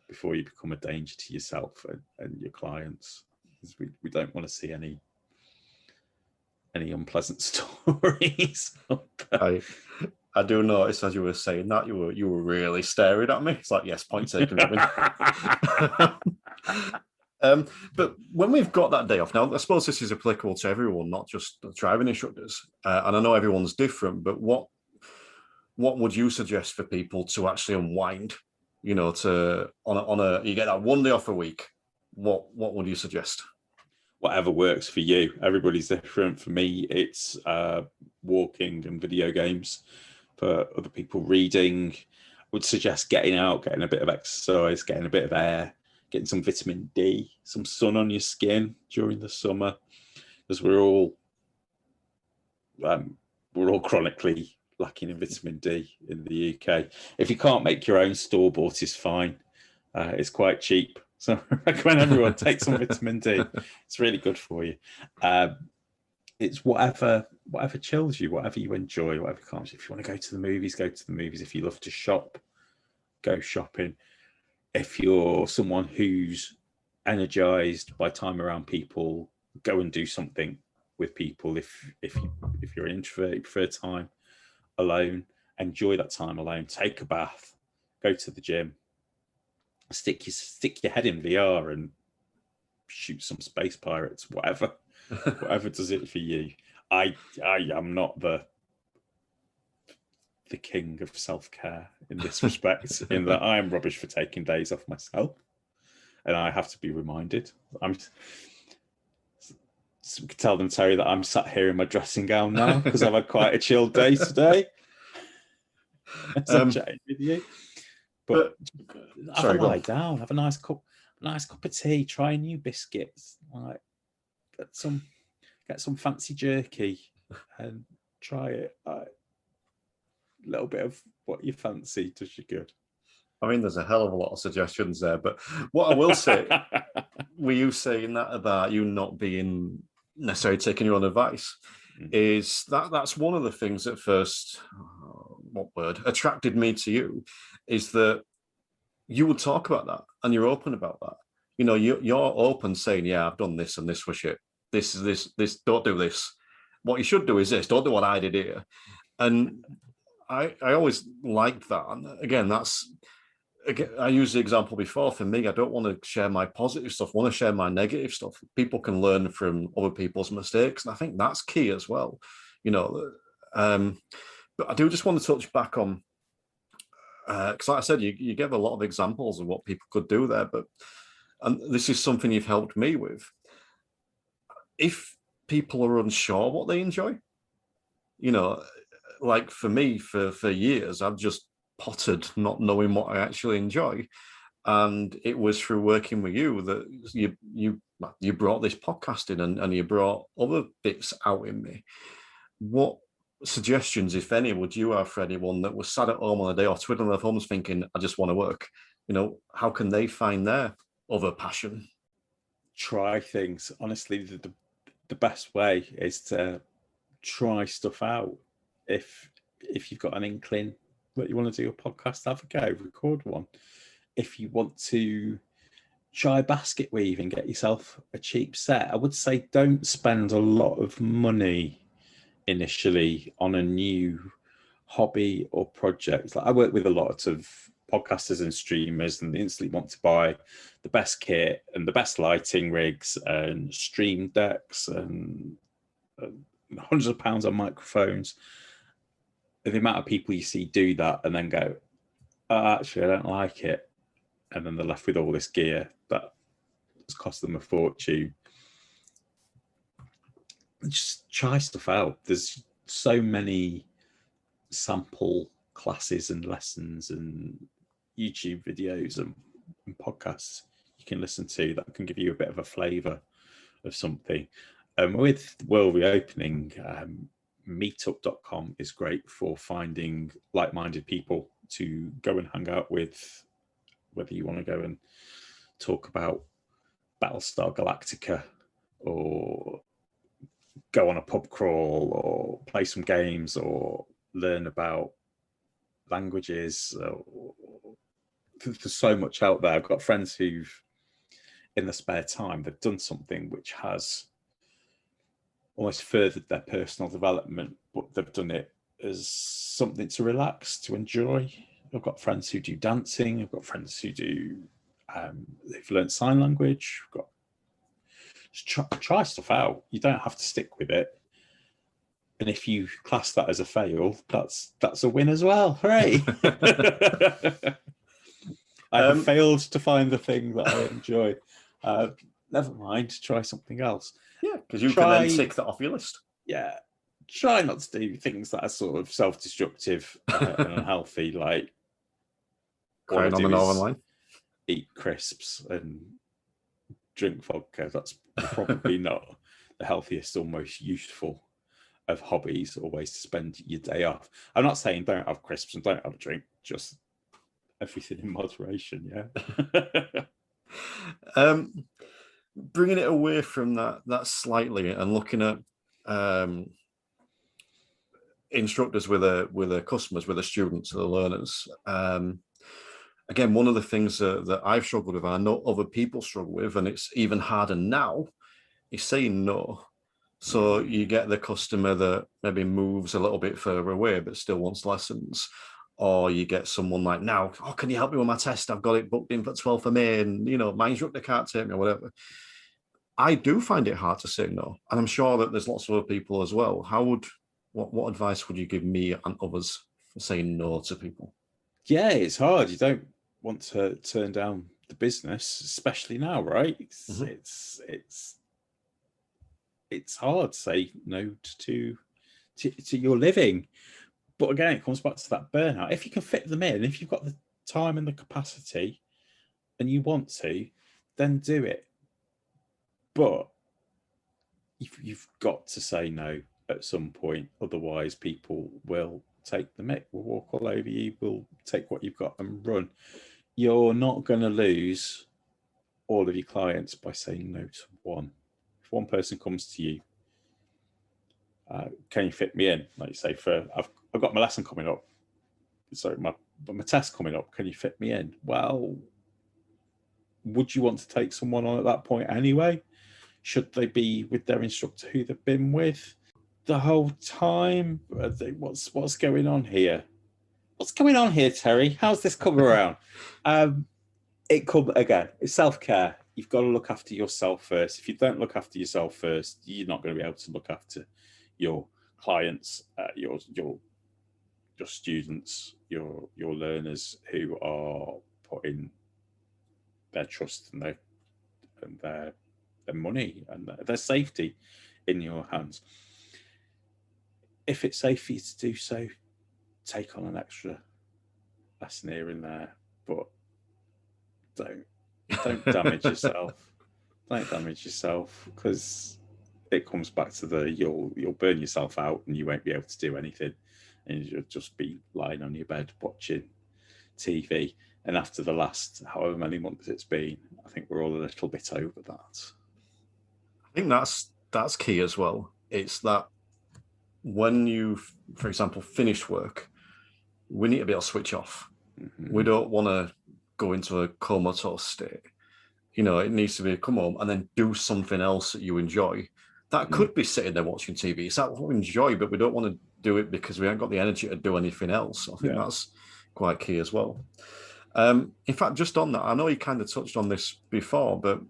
before you become a danger to yourself and your clients, because we don't want to see any unpleasant stories.
I I do notice as you were saying that you were really staring at me. It's like, yes, point taken, Robin. But when we've got that day off, now I suppose this is applicable to everyone, not just the driving instructors. And I know everyone's different, but what would you suggest for people to actually unwind? You know, to on a you get that one day off a week. What would you suggest?
Whatever works for you. Everybody's different. For me, it's walking and video games. For other people, reading. I would suggest getting out, getting a bit of exercise, getting a bit of air, getting some vitamin D, some sun on your skin during the summer, because we're all chronically lacking in vitamin D in the UK. If you can't make your own, store-bought is fine. It's quite cheap. So I recommend everyone take some vitamin D. It's really good for you. It's whatever chills you, whatever you enjoy, whatever calms you. If you want to go to the movies, go to the movies. If you love to shop, go shopping. If you're someone who's energized by time around people, go and do something with people. If you're an introvert, you prefer time alone, enjoy that time alone. Take a bath, go to the gym, stick your head in VR and shoot some space pirates, whatever does it for you. I am not the king of self-care in this respect, in that I am rubbish for taking days off myself, and I have to be reminded. So we could tell them, Terry, that I'm sat here in my dressing gown now because I've had quite a chill day today. As I'm chatting with you. But have a lie down, have a nice cup of tea, try new biscuits, like get some fancy jerky and try it. A little bit of what you fancy does you good.
I mean, there's a hell of a lot of suggestions there, but what I will say, were you saying that about you not being necessarily taking your own advice, is that's one of the things that first, attracted me to you, is that you would talk about that and you're open about that. You know, you're open saying, yeah, I've done this and this was shit. This is this, don't do this. What you should do is this, don't do what I did here. And I always liked that. And again, I used the example before. For me, I don't want to share my positive stuff. I want to share my negative stuff. People can learn from other people's mistakes. And I think that's key as well. You know, but I do just want to touch back on, because like I said, you gave a lot of examples of what people could do there, and this is something you've helped me with. If people are unsure what they enjoy, you know, like for me, for years, I've just pottered, not knowing what I actually enjoy. And it was through working with you that you brought this podcasting and you brought other bits out in me. What suggestions, if any, would you have for anyone that was sat at home on a day or twiddling their thumbs thinking, I just want to work? You know, how can they find their other passion?
Try things. Honestly, the best way is to try stuff out. If you've got an inkling that you want to do a podcast, have a go, record one. If you want to try basket weave and get yourself a cheap set, I would say don't spend a lot of money initially on a new hobby or project. Like I work with a lot of podcasters and streamers, and they instantly want to buy the best kit and the best lighting rigs and stream decks and hundreds of pounds on microphones. And the amount of people you see do that and then go, oh, actually, I don't like it. And then they're left with all this gear that has cost them a fortune. Just try stuff out. There's so many sample classes and lessons and YouTube videos and podcasts you can listen to that can give you a bit of a flavour of something. With world reopening, meetup.com is great for finding like-minded people to go and hang out with, whether you want to go and talk about Battlestar Galactica or go on a pub crawl or play some games or learn about languages. There's so much out there. I've got friends who've, in their spare time, they've done something which has almost furthered their personal development, but they've done it as something to relax, to enjoy. I've got friends who do dancing. I've got friends who do, they've learned sign language. I've got, just try stuff out. You don't have to stick with it. And if you class that as a fail, that's a win as well. Hooray! I have failed to find the thing that I enjoy. Never mind, try something else.
Yeah, because you can then tick that off your list.
Yeah. Try not to do things that are sort of self-destructive and unhealthy, like
crying on the Northern Line.
Eat crisps and drink vodka. That's probably not the healthiest or most useful of hobbies or ways to spend your day off. I'm not saying don't have crisps and don't have a drink, just everything in moderation.
Yeah. Bringing it away from that slightly and looking at instructors with their customers, with the students, the learners. Again, one of the things that I've struggled with, I know other people struggle with, and it's even harder now, is saying no. So you get the customer that maybe moves a little bit further away but still wants lessons, or you get someone like, now, oh, can you help me with my test? I've got it booked in for 12th of May, and my instructor can't take me or whatever. I do find it hard to say no, and I'm sure that there's lots of other people as well. What advice would you give me and others for saying no to people?
Yeah, it's hard. You don't want to turn down the business, especially now, right? It's hard to say no to your living. But again, it comes back to that burnout. If you can fit them in, if you've got the time and the capacity and you want to, then do it. But you've got to say no at some point. Otherwise, people will take the mick, will walk all over you, will take what you've got and run. You're not going to lose all of your clients by saying no to one. If one person comes to you, can you fit me in? Like you say, I've got my lesson coming up. So my test coming up. Can you fit me in? Well, would you want to take someone on at that point anyway? Should they be with their instructor who they've been with the whole time? What's going on here? What's going on here, Terry? How's this come around? It's self-care. You've got to look after yourself first. If you don't look after yourself first, you're not going to be able to look after your clients, your students, your learners who are putting their trust and their money and their safety in your hands. If it's safe for you to do so, take on an extra lesson here and there, but don't damage yourself. Don't damage yourself, because it comes back to you'll burn yourself out and you won't be able to do anything, and you'll just be lying on your bed watching TV. And after the last however many months it's been, I think we're all a little bit over that.
I think that's key as well. It's that when you, for example, finish work, we need to be able to switch off. Mm-hmm. We don't want to go into a comatose state. It needs to be come home and then do something else that you enjoy. That could be sitting there watching TV. It's that we enjoy, but we don't want to do it because we haven't got the energy to do anything else. I think that's quite key as well. In fact, just on that, I know you kind of touched on this before, but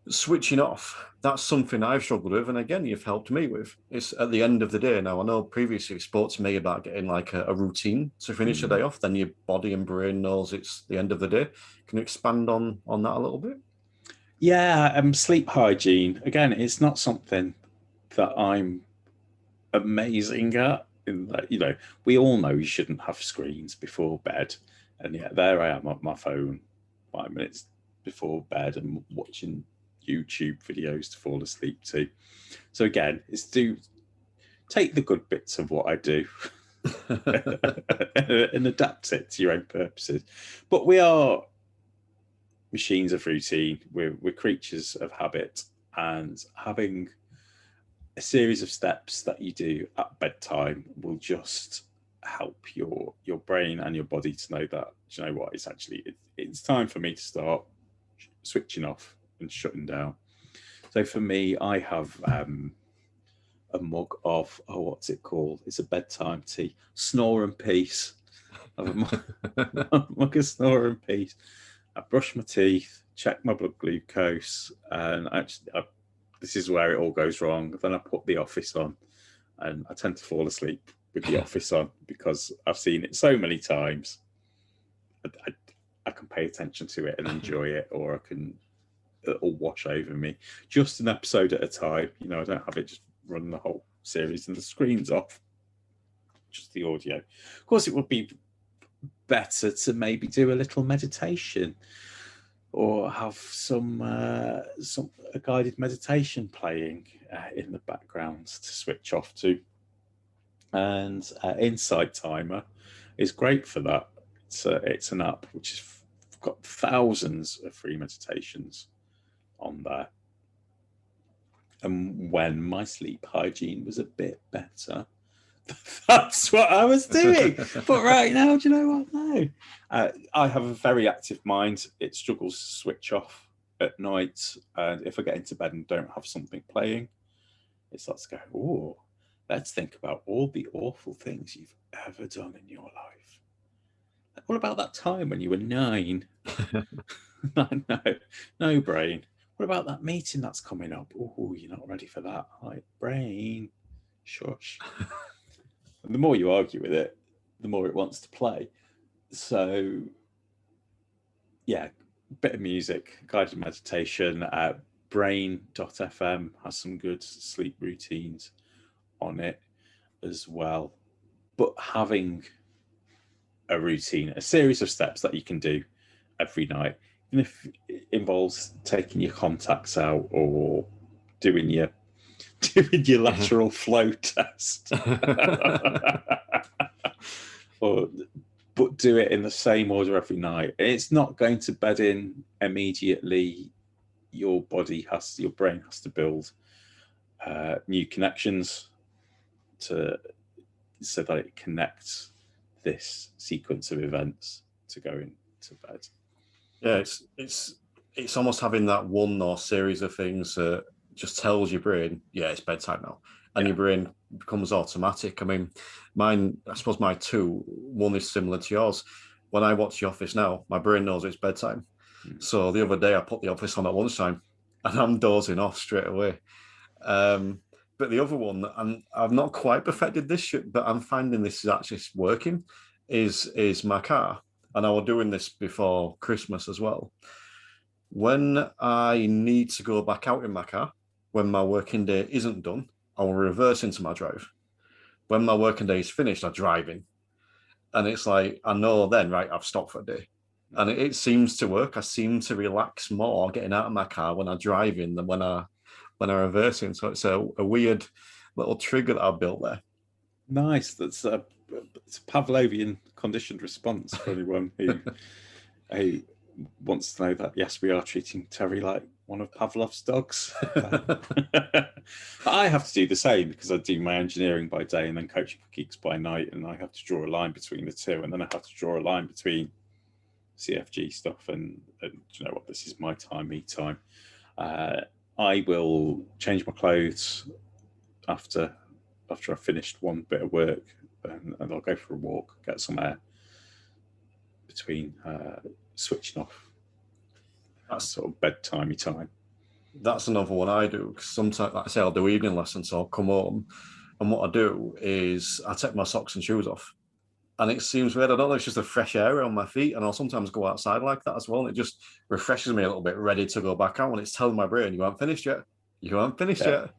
switching off, that's something I've struggled with. And again, you've helped me with. It's at the end of the day. Now, I know previously you spoke to me about getting like a routine to finish the day off. Then your body and brain knows it's the end of the day. Can you expand on that a little bit?
Yeah, sleep hygiene. Again, it's not something that I'm amazing at. In that, we all know you shouldn't have screens before bed. And yet there I am on my phone 5 minutes before bed and watching YouTube videos to fall asleep to. So again, it's to take the good bits of what I do and adapt it to your own purposes. But we are machines of routine. We're creatures of habit, and having a series of steps that you do at bedtime will just help your brain and your body to know that, you know what, it's time for me to start switching off and shutting down. So for me, I have a mug of, what's it called? It's a bedtime tea. Snore and Peace. I have a mug of Snore and Peace. I brush my teeth, check my blood glucose, and this is where it all goes wrong. Then I put The Office on, and I tend to fall asleep with The Office on because I've seen it so many times. I can pay attention to it and enjoy it, or it'll wash over me. Just an episode at a time. I don't have it just run the whole series and the screen's off. Just the audio. Of course, it would be better to maybe do a little meditation or have some a guided meditation playing in the background to switch off to. And Insight Timer is great for that. It's an app which has got thousands of free meditations on there. And when my sleep hygiene was a bit better, that's what I was doing. But right now, do you know what? No. I have a very active mind. It struggles to switch off at night. And if I get into bed and don't have something playing, it starts to go, oh, let's think about all the awful things you've ever done in your life. What about that time when you were 9? No, brain. What about that meeting that's coming up? Oh, you're not ready for that. Like, brain, shush. And the more you argue with it, the more it wants to play. So, yeah, bit of music, guided meditation. Brain.fm has some good sleep routines on it as well. But having a routine, a series of steps that you can do every night, even if it involves taking your contacts out or doing your lateral flow test. But do it in the same order every night. It's not going to bed in immediately. Your brain has to build new connections so that it connects this sequence of events to go into bed.
Yeah, it's almost having that one or series of things that just tells your brain, yeah, it's bedtime now. And your brain becomes automatic. I mean, I suppose my one is similar to yours. When I watch The Office now, my brain knows it's bedtime. So the other day I put The Office on at lunchtime and I'm dozing off straight away. But the other one, and I've not quite perfected this shit, but I'm finding this is actually working, is my car. And I was doing this before Christmas as well. When I need to go back out in my car, when my working day isn't done, I will reverse into my drive. When my working day is finished, I drive in. And it's like, I know then, right, I've stopped for a day. And it seems to work. I seem to relax more getting out of my car when I drive in than when I reverse in. So it's a weird little trigger that I've built there.
Nice. It's a Pavlovian conditioned response for anyone who wants to know that. Yes, we are treating Terry like one of Pavlov's dogs. I have to do the same because I do my engineering by day and then coaching for geeks by night, and I have to draw a line between the two, and then I have to draw a line between CFG stuff and you know what, this is my time, me time. I will change my clothes after I've finished one bit of work, and I'll go for a walk, get some air between switching off. That's sort of bedtimey time.
That's another one I do. Sometimes, like I say, I'll do evening lessons, so I'll come home, and what I do is I take my socks and shoes off. And it seems weird. I don't know, it's just a fresh air on my feet. And I'll sometimes go outside like that as well. And it just refreshes me a little bit, ready to go back out. And it's telling my brain, you haven't finished yet. You haven't finished yet.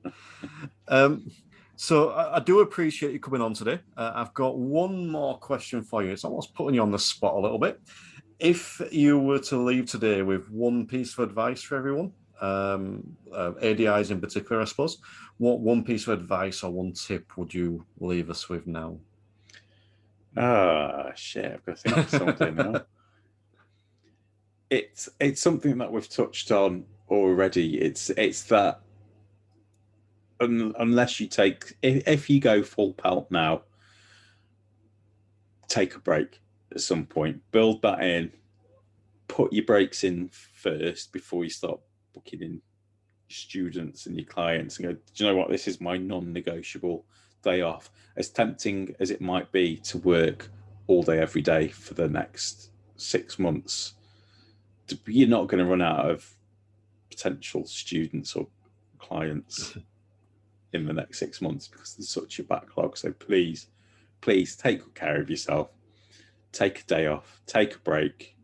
So I do appreciate you coming on today. I've got one more question for you. It's almost putting you on the spot a little bit. If you were to leave today with one piece of advice for everyone, ADIs in particular, I suppose, what one piece of advice or one tip would you leave us with now?
Shit, I've got to think of something now. It's something that we've touched on already. It's that unless you if you go full pelt now, take a break at some point, build that in, put your brakes in first before you start booking in students and your clients and go, do you know what, this is my non-negotiable day off. As tempting as it might be to work all day every day for the next 6 months, you're not going to run out of potential students or clients in the next 6 months because there's such a backlog. So please take good care of yourself. Take a day off, take a break.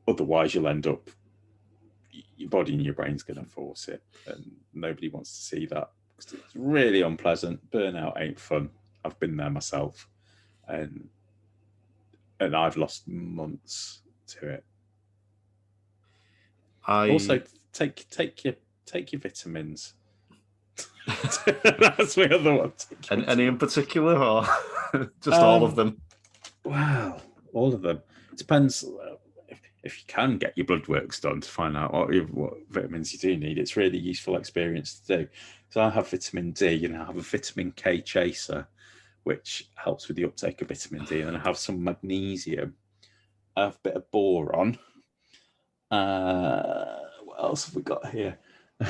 Otherwise you'll end up, your body and your brain's going to force it, and nobody wants to see that because it's really unpleasant. Burnout ain't fun. I've been there myself, and I've lost months to it. Also, take your vitamins. That's my other one.
And any in particular, or just all of them?
Well, all of them. It depends. If you can get your blood works done to find out what vitamins you do need, it's really useful experience to do. So I have vitamin D, and I have a vitamin K chaser, which helps with the uptake of vitamin D. And then I have some magnesium. I have a bit of boron. What else have we got here? I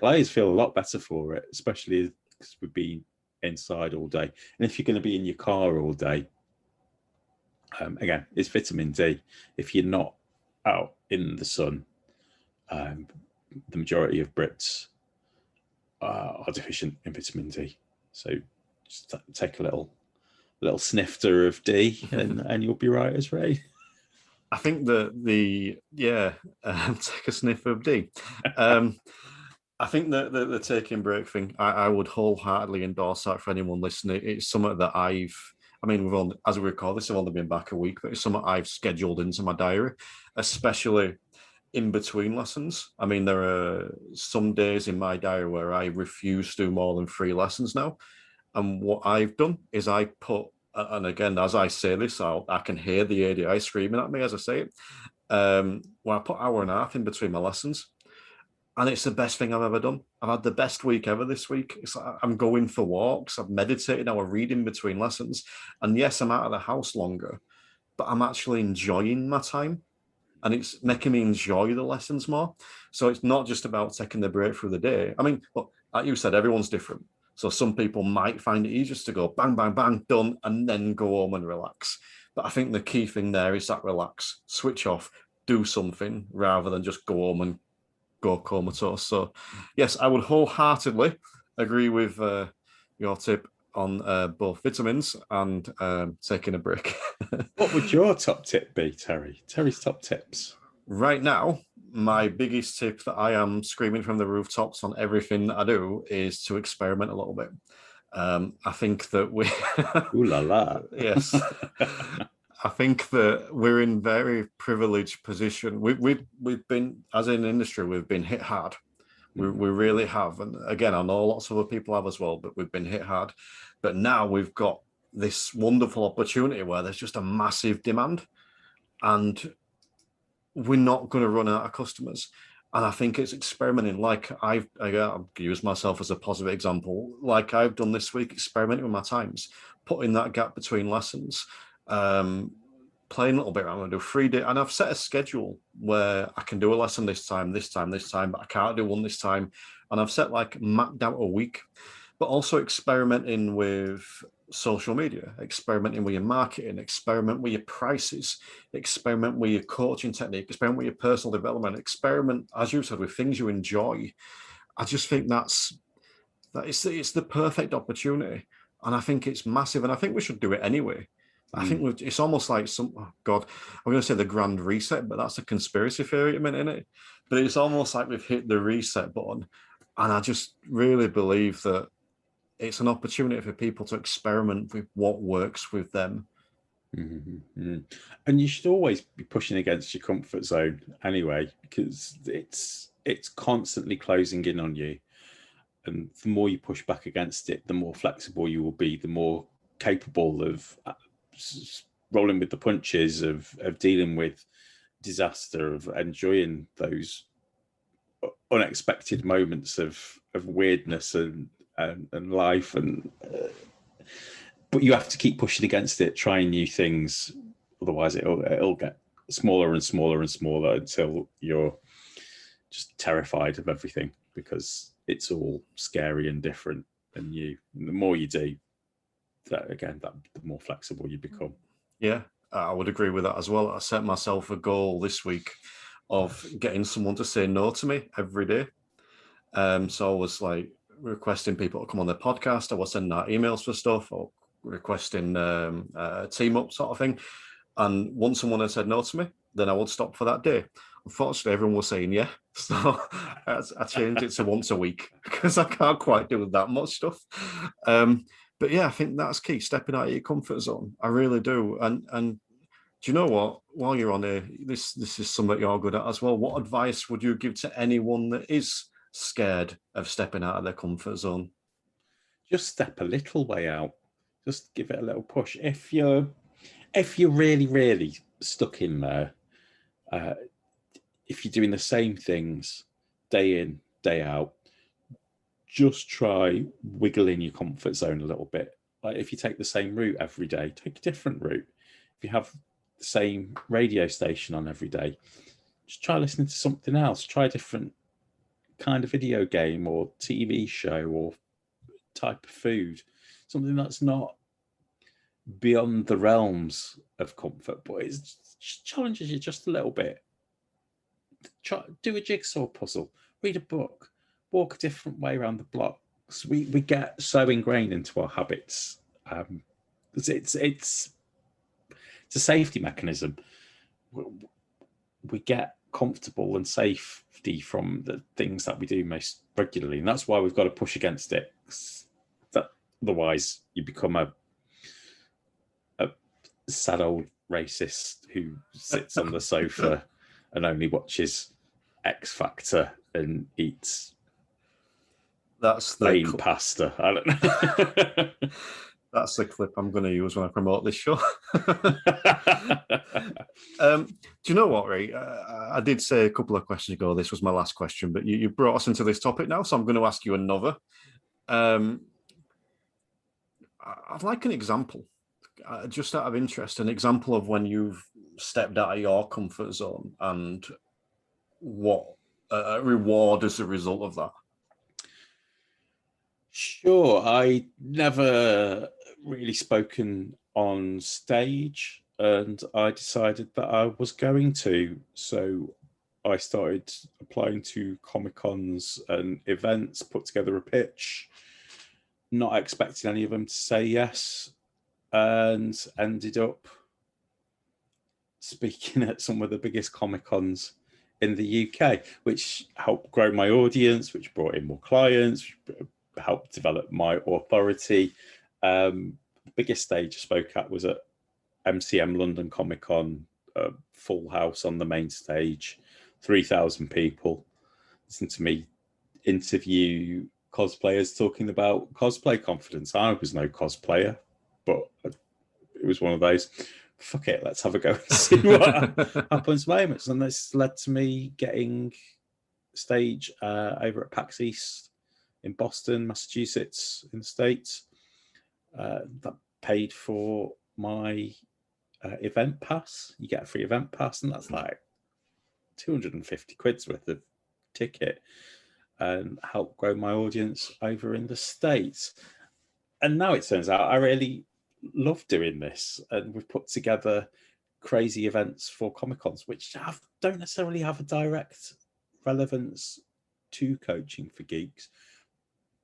always feel a lot better for it, especially because we've been inside all day. And if you're going to be in your car all day, again, it's vitamin D. If you're not out in the sun, the majority of Brits are deficient in vitamin D. So just take a little snifter of D, and you'll be right as rain.
I think take a sniff of D. I think that the taking break thing, I would wholeheartedly endorse that for anyone listening. It's something that as we record this, I've only been back a week, but it's something I've scheduled into my diary, especially in between lessons. I mean, there are some days in my diary where I refuse to do more than 3 lessons now. And what I've done is I put, and again, as I say this, I can hear the ADI screaming at me as I say it, where I put 1.5 hours in between my lessons. And it's the best thing I've ever done. I've had the best week ever this week. It's like I'm going for walks. I've meditated now. I read in between lessons. And yes, I'm out of the house longer, but I'm actually enjoying my time. And it's making me enjoy the lessons more. So it's not just about taking the break through the day. I mean, look, like you said, everyone's different. So some people might find it easier to go bang, bang, bang, done, and then go home and relax. But I think the key thing there is that relax, switch off, do something rather than just go home and go comatose. So yes, I would wholeheartedly agree with your tip on both vitamins and taking a break.
What would your top tip be, Terry? Terry's top tips.
Right now, my biggest tip that I am screaming from the rooftops on everything that I do is to experiment a little bit. I think that we
Ooh la la.
Yes. I think that we're in very privileged position. We've been, as an industry, we've been hit hard. We really have. And again, I know lots of other people have as well, but we've been hit hard. But now we've got this wonderful opportunity where there's just a massive demand, and we're not going to run out of customers. And I think it's experimenting. Like I'll use myself as a positive example. Like I've done this week, experimenting with my times, putting that gap between lessons, playing a little bit around. I do 3 days, and I've set a schedule where I can do a lesson this time, but I can't do one this time. And I've set mapped out a week, but also experimenting with social media, experimenting with your marketing, experiment with your prices, experiment with your coaching technique, experiment with your personal development, experiment, as you said, with things you enjoy. I just think it's the perfect opportunity. And I think it's massive. And I think we should do it anyway. I think it's almost like I'm going to say the grand reset, but that's a conspiracy theory at the minute, isn't it? But it's almost like we've hit the reset button. And I just really believe that it's an opportunity for people to experiment with what works with them.
Mm-hmm. And you should always be pushing against your comfort zone anyway, because it's constantly closing in on you. And the more you push back against it, the more flexible you will be, the more capable of rolling with the punches, of dealing with disaster, of enjoying those unexpected moments of weirdness and life. And but you have to keep pushing against it, trying new things, otherwise it'll get smaller and smaller and smaller until you're just terrified of everything because it's all scary and different and new. And the more you do, the more flexible you become.
Yeah, I would agree with that as well. I set myself a goal this week of getting someone to say no to me every day. So I was like requesting people to come on their podcast. I was sending out emails for stuff or requesting a team up sort of thing. And once someone had said no to me, then I would stop for that day. Unfortunately, everyone was saying yeah. So I changed it to once a week because I can't quite do that much stuff. But yeah, I think that's key, stepping out of your comfort zone. I really do. And do you know what? While you're on here, this is something you're good at as well. What advice would you give to anyone that is scared of stepping out of their comfort zone?
Just step a little way out. Just give it a little push. If you're really, really stuck in there, if you're doing the same things day in, day out, just try wiggling your comfort zone a little bit. Like if you take the same route every day, take a different route. If you have the same radio station on every day, just try listening to something else. Try a different kind of video game or TV show or type of food. Something that's not beyond the realms of comfort, but it challenges you just a little bit. Do a jigsaw puzzle, read a book, walk a different way around the blocks. We get so ingrained into our habits. It's a safety mechanism. We get comfortable and safety from the things that we do most regularly, and that's why we've got to push against it. Otherwise, you become a sad old racist who sits on the sofa and only watches X Factor and eats plain pasta. I don't know.
That's the clip I'm going to use when I promote this show. Do you know what, Ray? I did say a couple of questions ago this was my last question, but you brought us into this topic now, so I'm going to ask you another. I'd like an example, just out of interest, an example of when you've stepped out of your comfort zone and what a reward as a result of that.
Sure. I never really spoken on stage, and I decided that I was going to. So I started applying to Comic-Cons and events, put together a pitch, not expecting any of them to say yes, and ended up speaking at some of the biggest Comic-Cons in the UK, which helped grow my audience, which brought in more clients, which helped develop my authority. The biggest stage I spoke at was at MCM London Comic Con, full house on the main stage, 3,000 people. Listen to me interview cosplayers talking about cosplay confidence. I was no cosplayer, but it was one of those, fuck it, let's have a go and see what happens moments. And this led to me getting stage over at PAX East in Boston, Massachusetts, in the States. That paid for my event pass. You get a free event pass, and that's like 250 quid's worth of ticket, and help grow my audience over in the States. And now it turns out I really love doing this, and we've put together crazy events for Comic-Cons, which don't necessarily have a direct relevance to coaching for geeks,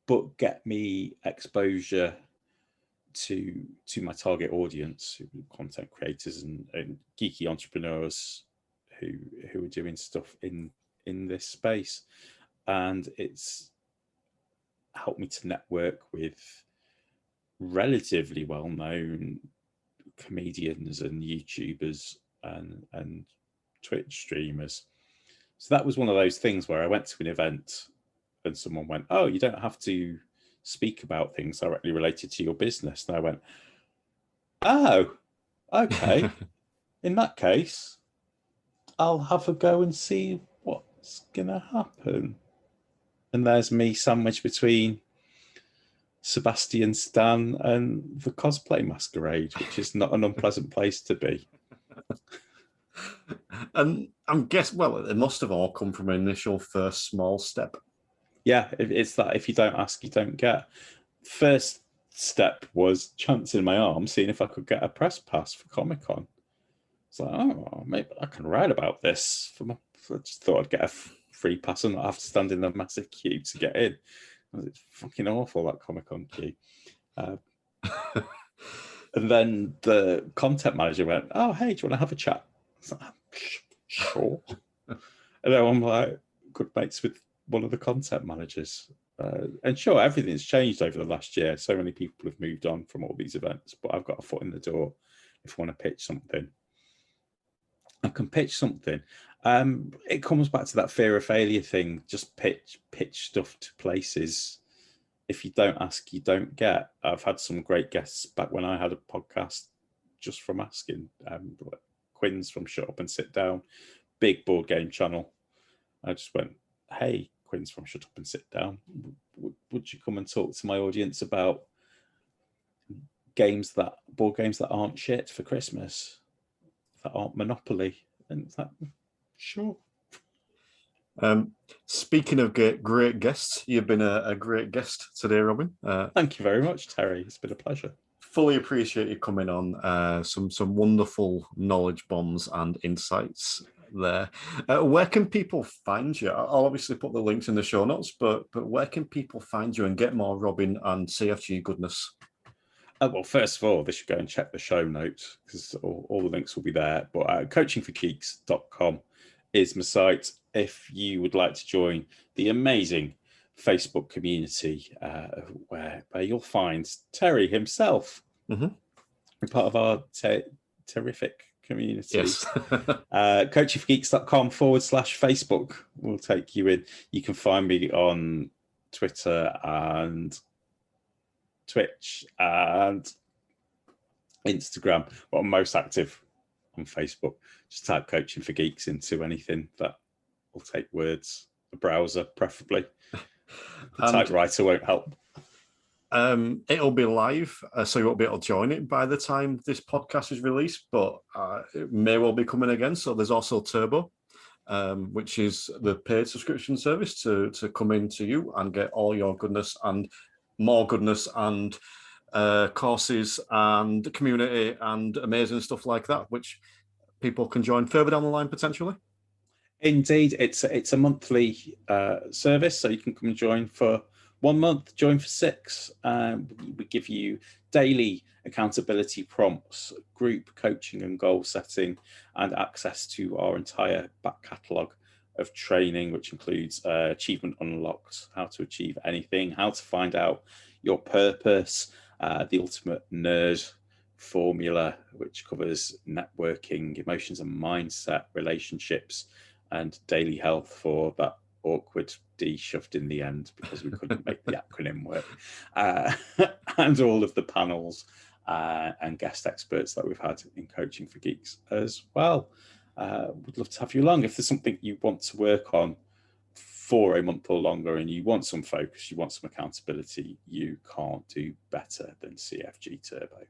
but get me exposure to my target audience, content creators and geeky entrepreneurs who are doing stuff in this space. And it's helped me to network with relatively well-known comedians and YouTubers and Twitch streamers. So that was one of those things where I went to an event and someone went, "Oh, you don't have to speak about things directly related to your business." And I went, "Oh, okay. In that case, I'll have a go and see what's going to happen." And there's me sandwiched between Sebastian Stan and the cosplay masquerade, which is not an unpleasant place to be.
And I'm guessing, well, it must have all come from an initial first small step.
Yeah, it's that if you don't ask, you don't get. First step was chancing my arm, seeing if I could get a press pass for Comic-Con. It's like, oh, maybe I can write about this. I just thought I'd get a free pass and not have to stand in a massive queue to get in. It's fucking awful, that Comic-Con queue. And then the content manager went, oh, hey, do you want to have a chat? I was like, sure. And then I'm like, good mates with one of the content managers. And sure, everything's changed over the last year. So many people have moved on from all these events, but I've got a foot in the door if I want to pitch something. I can pitch something. It comes back to that fear of failure thing. Just pitch stuff to places. If you don't ask, you don't get. I've had some great guests back when I had a podcast just from asking. Like Quinn's from Shut Up and Sit Down, big board game channel. I just went, hey, Quinn's from Shut Up and Sit Down. Would you come and talk to my audience about board games that aren't shit for Christmas, that aren't Monopoly? And it's like, sure.
Speaking of great guests, you've been a great guest today, Robin.
Thank you very much, Terry. It's been a pleasure.
Fully appreciate you coming on. Some wonderful knowledge bombs and insights there. Where can people find you? I'll obviously put the links in the show notes, but where can people find you and get more Robin and CFG goodness?
Well, first of all, they should go and check the show notes because all the links will be there. But coachingforgeeks.com is my site. If you would like to join the amazing Facebook community where you'll find Terry himself, part of our terrific community.
Yes.
coachingforgeeks.com/Facebook will take you in. You can find me on Twitter and Twitch and Instagram, but I'm most active on Facebook. Just type Coaching for Geeks into anything that will take words, a browser preferably. The typewriter won't help.
It'll be live, so you won't be able to join it by the time this podcast is released, but it may well be coming again. So there's also Turbo, which is the paid subscription service to come into you and get all your goodness and more goodness and courses and community and amazing stuff like that, which people can join further down the line potentially.
Indeed, it's a monthly service, so you can come and join for 1 month, join for 6. We give you daily accountability prompts, group coaching and goal setting, and access to our entire back catalogue of training, which includes achievement unlocked, how to achieve anything, how to find out your purpose, the ultimate nerd formula, which covers networking, emotions and mindset, relationships, and daily health for that awkward D shoved in the end because we couldn't make the acronym work, and all of the panels and guest experts that we've had in Coaching for Geeks as well. Would love to have you along. If there's something you want to work on for a month or longer and you want some focus, you want some accountability, you can't do better than CFG Turbo.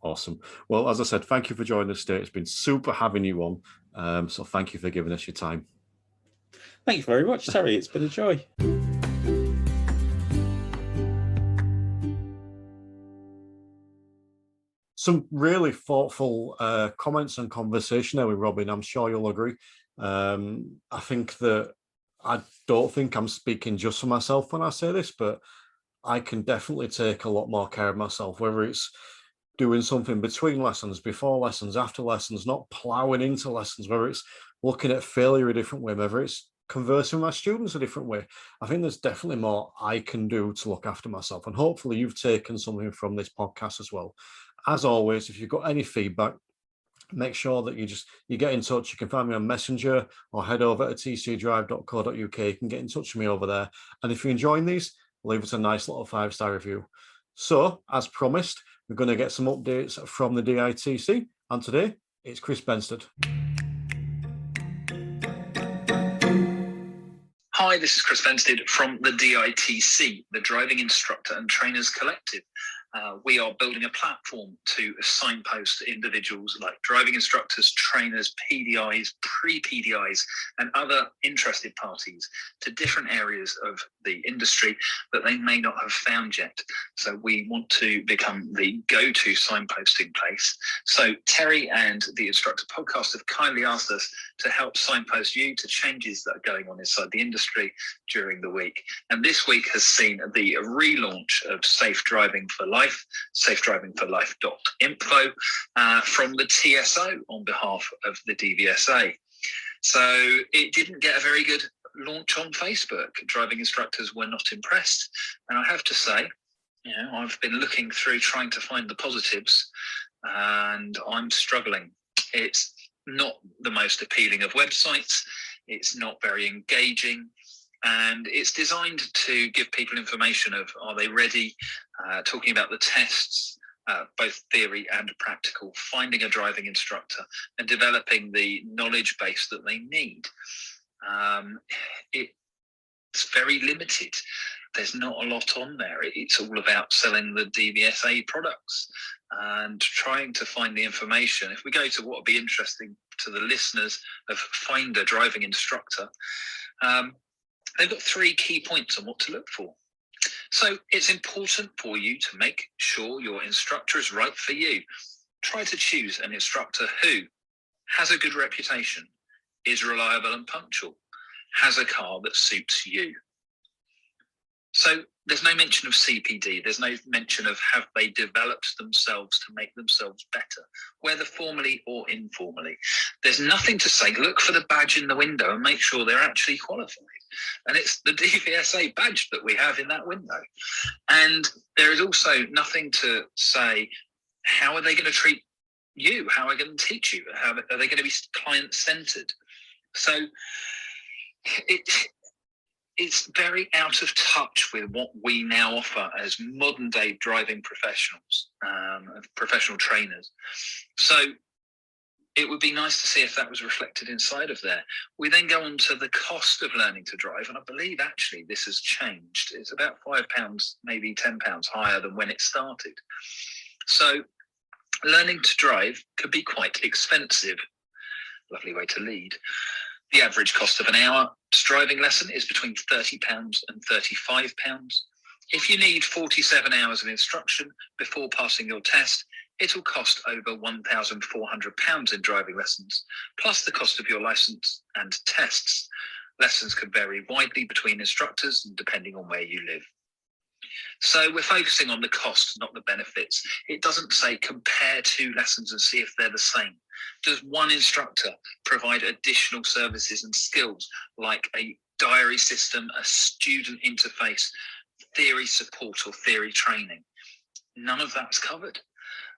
Awesome. Well, as I said, thank you for joining us today. It's been super having you on. So thank you for giving us your time.
Thank you very much, Terry. It's been a joy.
Some really thoughtful comments and conversation there with Robin. I'm sure you'll agree. I think that I don't think I'm speaking just for myself when I say this, but I can definitely take a lot more care of myself, whether it's doing something between lessons, before lessons, after lessons, not ploughing into lessons, whether it's looking at failure a different way, whether it's conversing with my students a different way. I think there's definitely more I can do to look after myself. And hopefully you've taken something from this podcast as well. As always, if you've got any feedback, make sure that you get in touch. You can find me on Messenger or head over to tcdrive.co.uk. You can get in touch with me over there. And if you're enjoying these, leave us a nice little 5-star review. So, as promised, we're going to get some updates from the DITC. And today, it's Chris Benstead.
Hi, this is Chris Benstead from the DITC, the Driving Instructor and Trainers Collective. We are building a platform to signpost individuals like driving instructors, trainers, PDIs, pre-PDIs, and other interested parties to different areas of the industry that they may not have found yet. So we want to become the go-to signposting place. So Terry and the Instructor Podcast have kindly asked us to help signpost you to changes that are going on inside the industry during the week. And this week has seen the relaunch of Safe Driving for Life, safedrivingforlife.info, from the TSO on behalf of the DVSA. So it didn't get a very good launch on Facebook. Driving instructors were not impressed. And I have to say, I've been looking through trying to find the positives, and I'm struggling. It's not the most appealing of websites. It's not very engaging. And it's designed to give people information of, are they ready, talking about the tests, both theory and practical, finding a driving instructor and developing the knowledge base that they need. It's very limited. There's not a lot on there. It's all about selling the DVSA products and trying to find the information. If we go to what would be interesting to the listeners of Find a Driving Instructor, they've got 3 key points on what to look for. So it's important for you to make sure your instructor is right for you. Try to choose an instructor who has a good reputation, is reliable and punctual, has a car that suits you. So there's no mention of CPD. There's no mention of have they developed themselves to make themselves better, whether formally or informally. There's nothing to say, look for the badge in the window and make sure they're actually qualified. And it's the DVSA badge that we have in that window. And there is also nothing to say, how are they going to treat you? How are they going to teach you? How are they going to be client-centered? So it's very out of touch with what we now offer as modern day driving professionals, professional trainers. So it would be nice to see if that was reflected inside of there. We then go on to the cost of learning to drive, and I believe actually this has changed. It's about £5, maybe £10 higher than when it started. So learning to drive could be quite expensive. Lovely way to lead. The average cost of an hour driving lesson is between £30 and £35. If you need 47 hours of instruction before passing your test, it'll cost over £1,400 in driving lessons, plus the cost of your license and tests. Lessons can vary widely between instructors and depending on where you live. So we're focusing on the cost, not the benefits. It doesn't say compare 2 lessons and see if they're the same. Does one instructor provide additional services and skills like a diary system, a student interface, theory support or theory training? None of that's covered.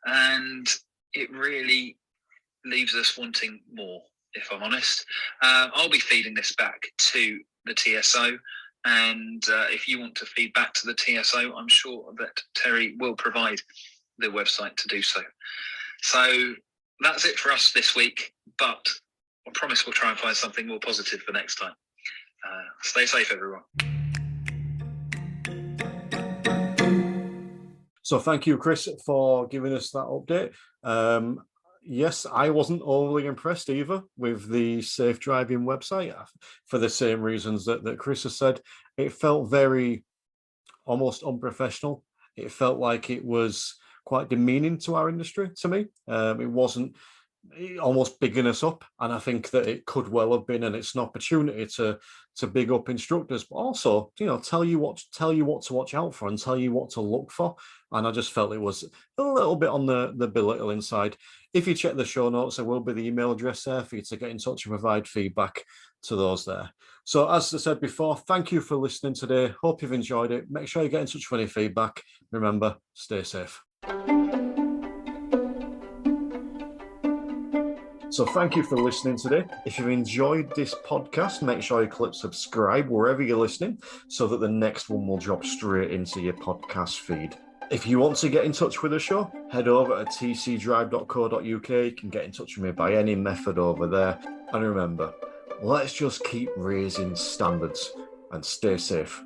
And it really leaves us wanting more, if I'm honest. I'll be feeding this back to the TSO. And if you want to feed back to the TSO, I'm sure that Terry will provide the website to do so. So that's it for us this week, but I promise we'll try and find something more positive for next time. Stay safe, everyone.
So thank you, Chris, for giving us that update. Yes, I wasn't overly impressed either with the Safe Driving website for the same reasons that Chris has said. It felt very almost unprofessional. It felt like it was quite demeaning to our industry, to me. It wasn't almost bigging us up, and I think that it could well have been, and it's an opportunity to big up instructors, but also tell you what to watch out for and tell you what to look for. And I just felt it was a little bit on the belittling side. If you check the show notes, there will be the email address there for you to get in touch and provide feedback to those there. So as I said before, thank you for listening today. Hope you've enjoyed it. Make sure you get in touch with any feedback. Remember, stay safe. So thank you for listening today. If you've enjoyed this podcast, make sure you click subscribe wherever you're listening so that the next one will drop straight into your podcast feed. If you want to get in touch with the show, head over to tcdrive.co.uk. You can get in touch with me by any method over there. And remember, let's just keep raising standards and stay safe.